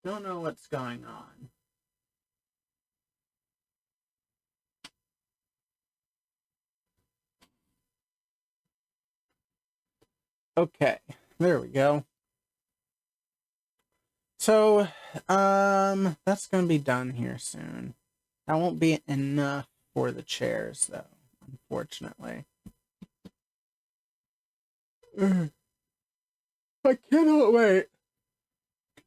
Don't know what's going on. Okay, there we go. So, that's gonna be done here soon. That won't be enough for the chairs, though, unfortunately. I cannot wait.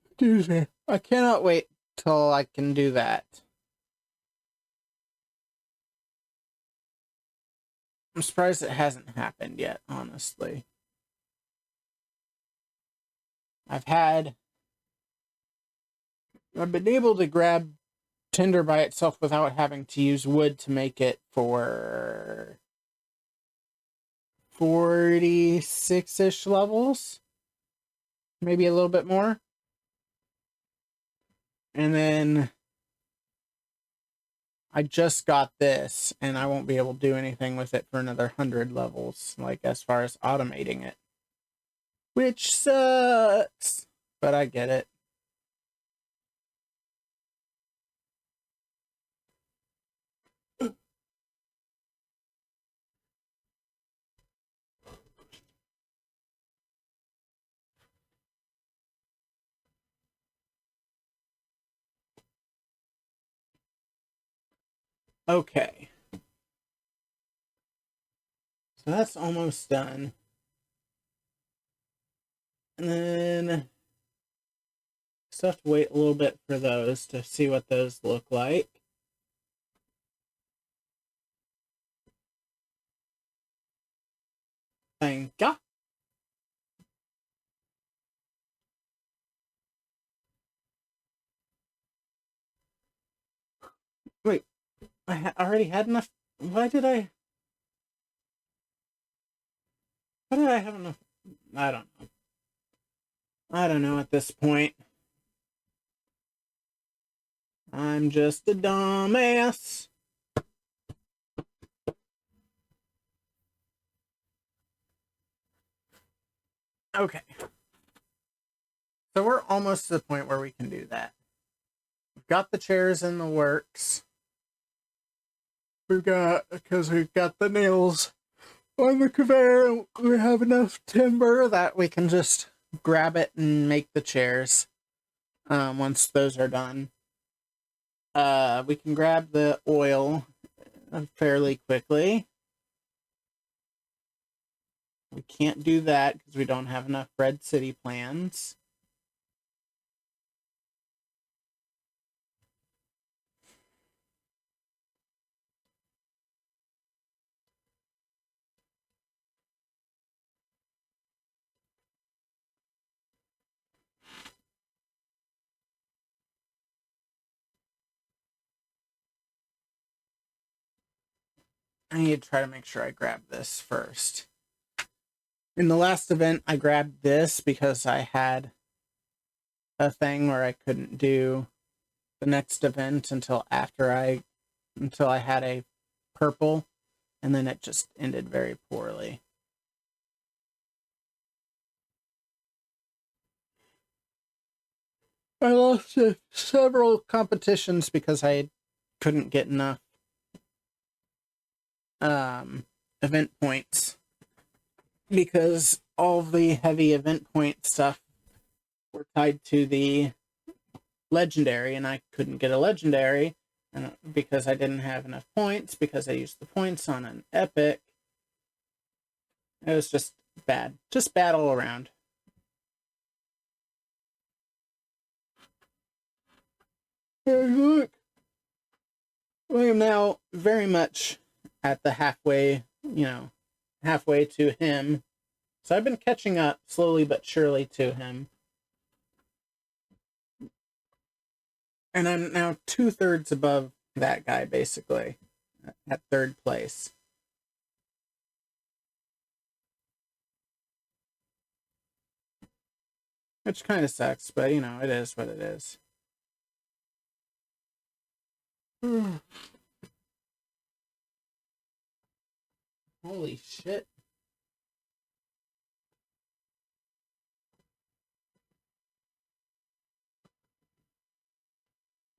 Excuse me. I cannot wait till I can do that. I'm surprised it hasn't happened yet, honestly. I've been able to grab tinder by itself without having to use wood to make it for 46-ish levels. Maybe a little bit more. And then I just got this, and I won't be able to do anything with it for another 100 levels, like as far as automating it. which sucks, but I get it. Okay. So that's almost done. And then still have to wait a little bit for those to see what those look like. Thank ya. Wait, I already had enough. Why did I have enough? I don't know. I don't know at this point. I'm just a dumbass. Okay. So we're almost to the point where we can do that. We've got the chairs in the works. We've got the nails on the conveyor. We have enough timber that we can just grab it and make the chairs. Once those are done. We can grab the oil fairly quickly. We can't do that because we don't have enough Red City plans. I need to try to make sure I grab this first. In the last event, I grabbed this because I had a thing where I couldn't do the next event until I had a purple, and then it just ended very poorly. I lost several competitions because I couldn't get enough event points, because all of the heavy event point stuff were tied to the legendary, and I couldn't get a legendary because I didn't have enough points, because I used the points on an epic. It was just bad all around. Hey, look, I am now very much at the halfway to him. So I've been catching up slowly but surely to him. And I'm now 2/3 above that guy, basically, at third place. Which kind of sucks, but, it is what it is. Holy shit.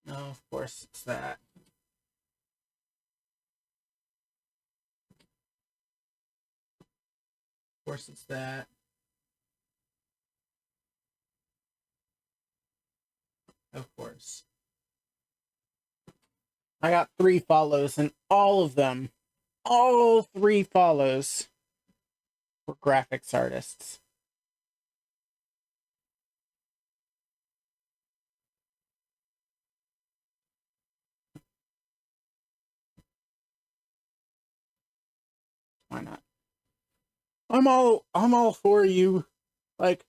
No, of course it's that. Of course it's that. Of course. I got 3 follows, and all 3 follows were graphics artists. Why not? I'm all for you, like,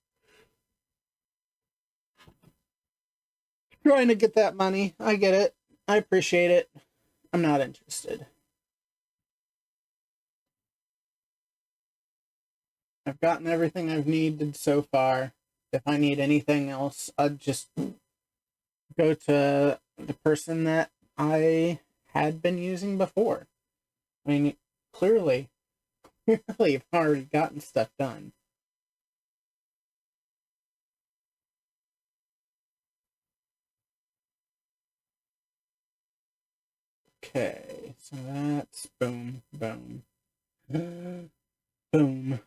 trying to get that money. I get it. I appreciate it. I'm not interested. I've gotten everything I've needed so far. If I need anything else, I'd just go to the person that I had been using before. I mean, clearly, I've already gotten stuff done. Okay, so that's boom, boom, boom.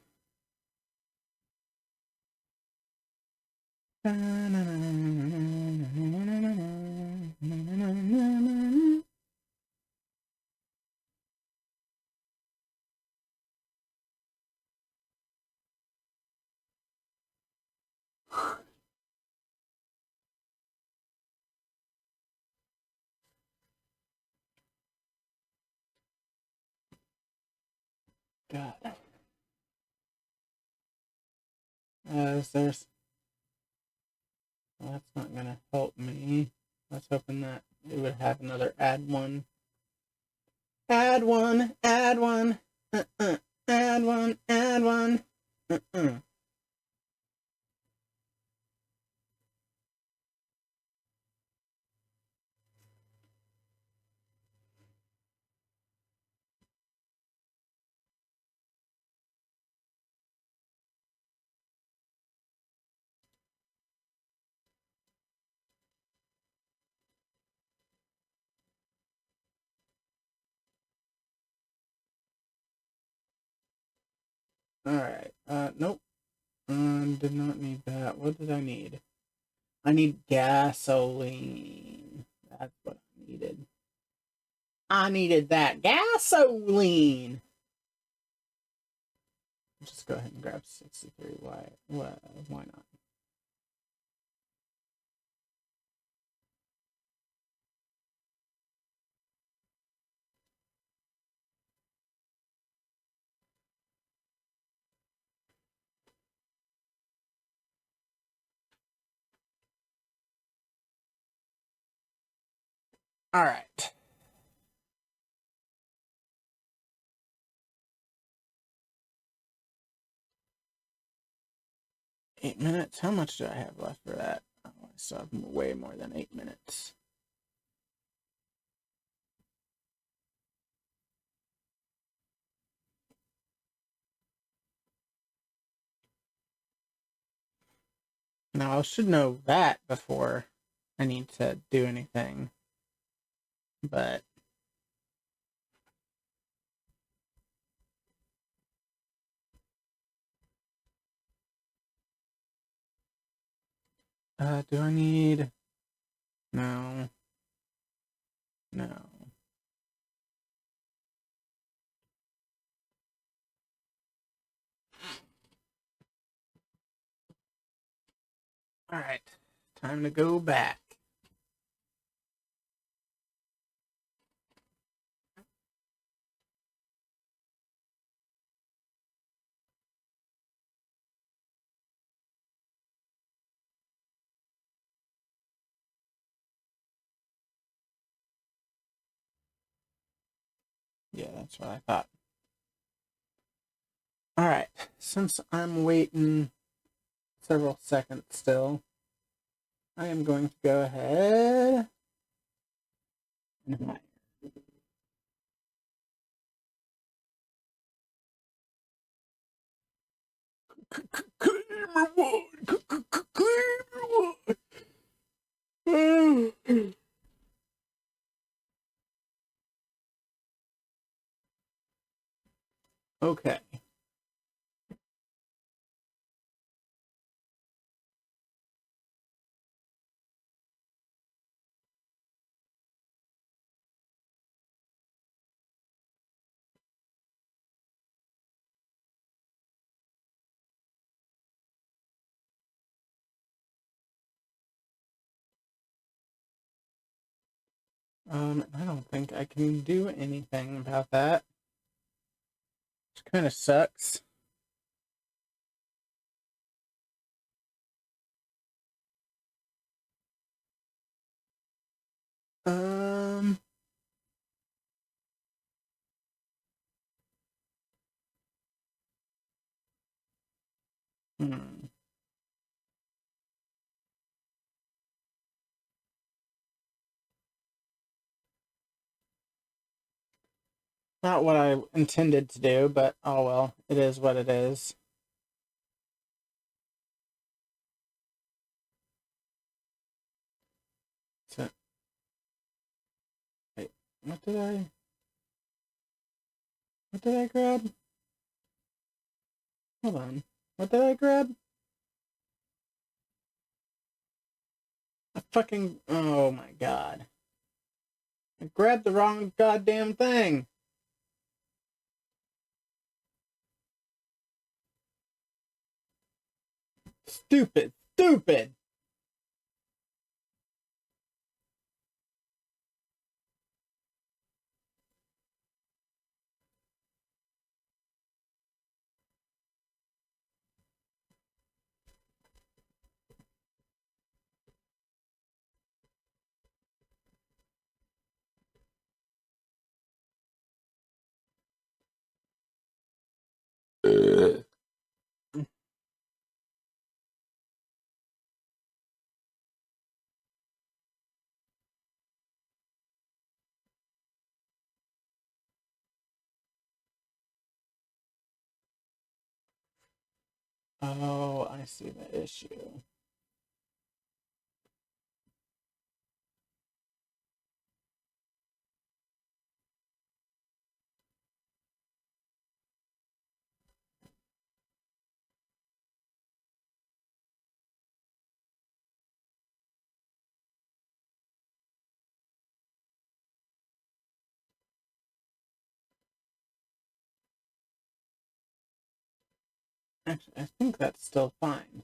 God. There's. Well, that's not gonna help me. I was hoping that it would have another add one. Add one, add one, add one, add one. Alright, nope. Did not need that. What did I need? I need gasoline. That's what I needed. I needed that gasoline. Just go ahead and grab 63. Why not? All right. Eight minutes? How much do I have left for that? Oh, I still have way more than 8 minutes. Now, I should know that before I need to do anything. But do I need... No. No. All right. Time to go back. Yeah, that's what I thought. All right. Since I'm waiting several seconds still, I am going to go ahead and hire. Claimer one! Claimer one! Okay. I don't think I can do anything about that. Which kind of sucks. Um... Hmm. Not what I intended to do, but oh well, it is what it is. So, wait, What did I grab? Hold on. What did I grab? Oh my god. I grabbed the wrong goddamn thing. Stupid. Oh, I see the issue. Actually, I think that's still fine.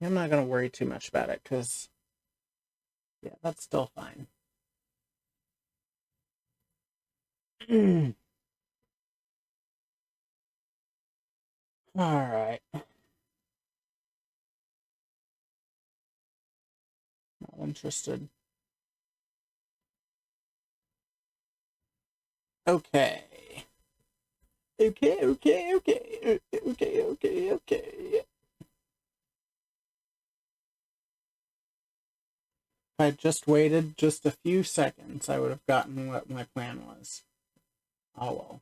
I'm not going to worry too much about it, because, yeah, that's still fine. Alright. Not interested. Okay. Okay. If I just waited just a few seconds, I would have gotten what my plan was. Oh well.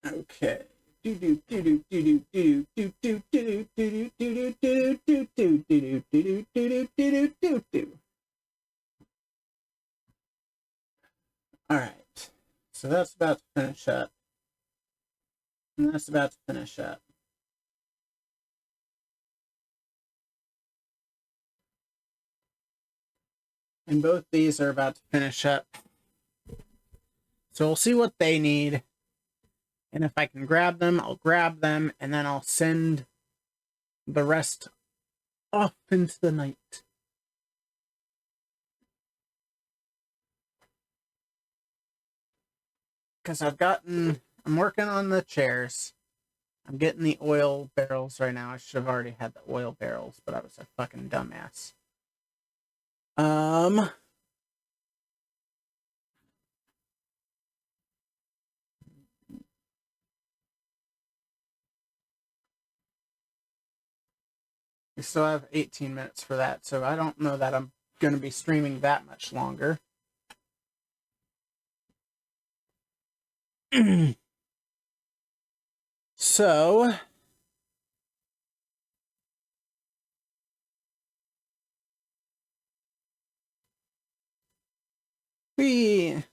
Okay. Alright. So that's about to finish up. And that's about to finish up. And both these are about to finish up. So we'll see what they need. And if I can grab them, I'll grab them, and then I'll send the rest off into the night. Because I'm working on the chairs. I'm getting the oil barrels right now. I should have already had the oil barrels, but I was a fucking dumbass. We still have 18 minutes for that, so I don't know that I'm going to be streaming that much longer. So, we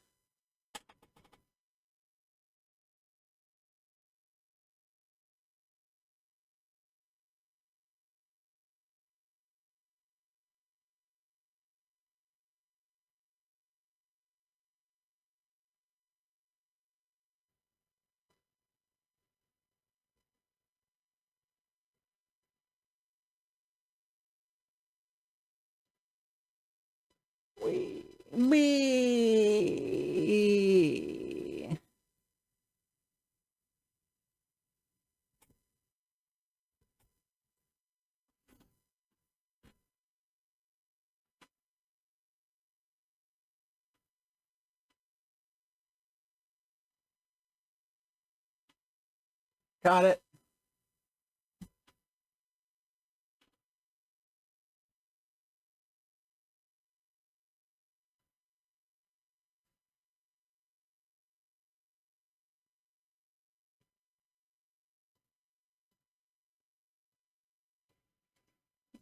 Got it.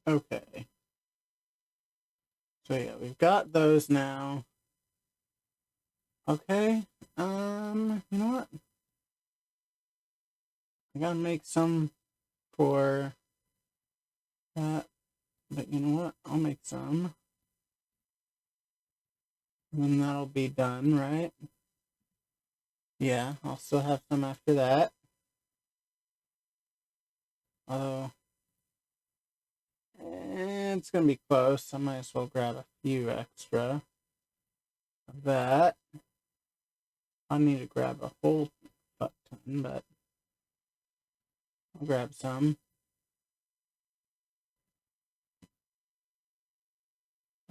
Okay. So yeah, we've got those now. Okay. You know what? I gotta make some for that. But you know what? I'll make some. And then that'll be done, right? Yeah, I'll still have some after that. Although, it's gonna be close. I might as well grab a few extra of that. I need to grab a whole butt ton, but I'll grab some.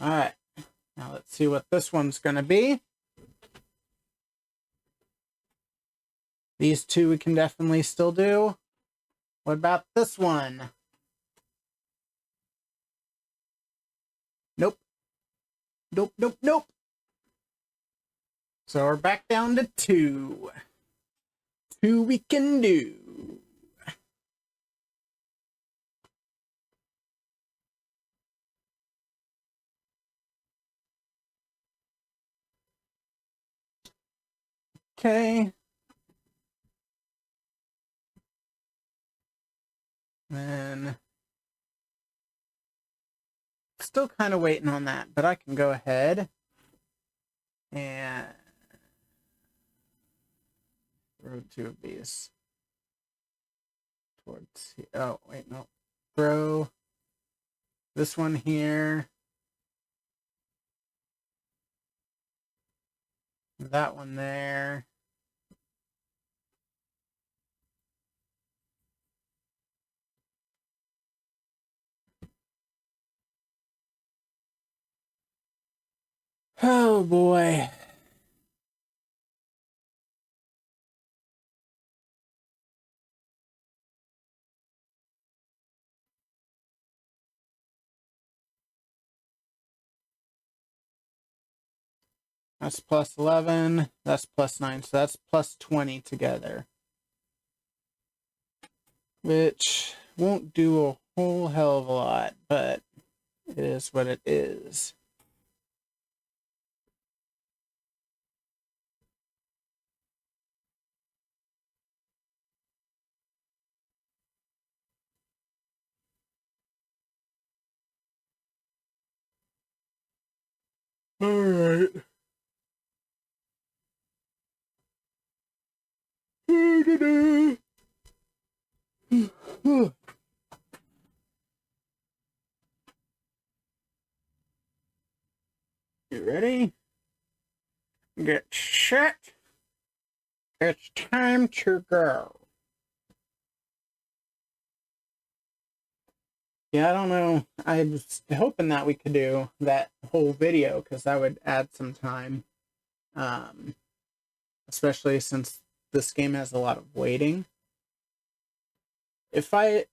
Alright, now let's see what this one's gonna be. These two we can definitely still do. What about this one? Nope. Nope, nope, nope. So we're back down to 2. 2 we can do. Okay. Then still kind of waiting on that, but I can go ahead and throw 2 of these towards here. Oh, wait, no. Throw this one here. That one there. Oh boy. That's plus 11. That's plus 9. So that's plus 20 together. Which won't do a whole hell of a lot, but it is what it is. All right. You ready? Get set. It's time to go. Yeah, I don't know. I was hoping that we could do that whole video because that would add some time. Especially since this game has a lot of waiting. If I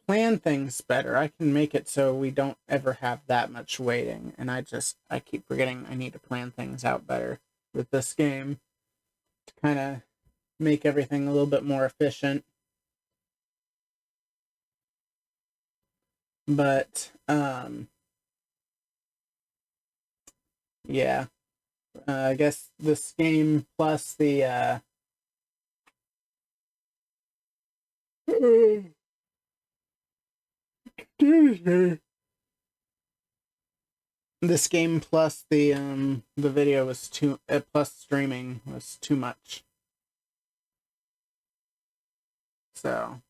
plan things better, I can make it so we don't ever have that much waiting. And I keep forgetting I need to plan things out better with this game to kind of make everything a little bit more efficient. But, yeah. I guess this game plus the, this game plus the video was plus streaming was too much. So,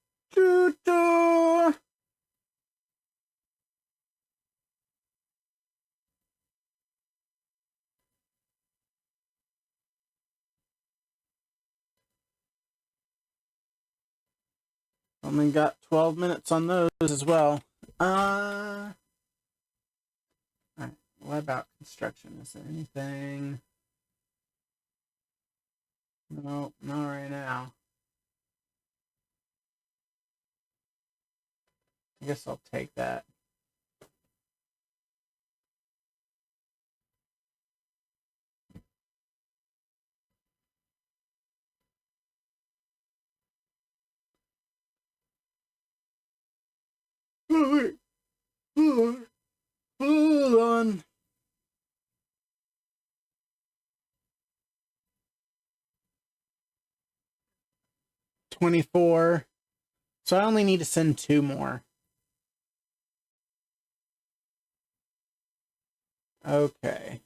only got 12 minutes on those as well. Alright, what about construction? Is there anything? No, not right now. I guess I'll take that. Hold on. $24. So I only need to send 2 more. Okay.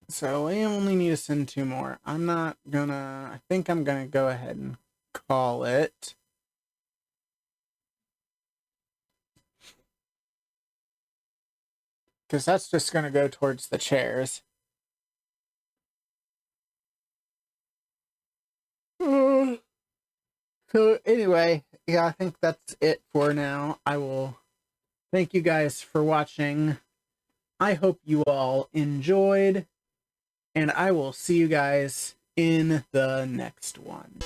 So I only need to send 2 more. I think I'm gonna go ahead and call it. Because that's just gonna go towards the chairs. So anyway, yeah, I think that's it for now. I will thank you guys for watching. I hope you all enjoyed, and I will see you guys in the next one.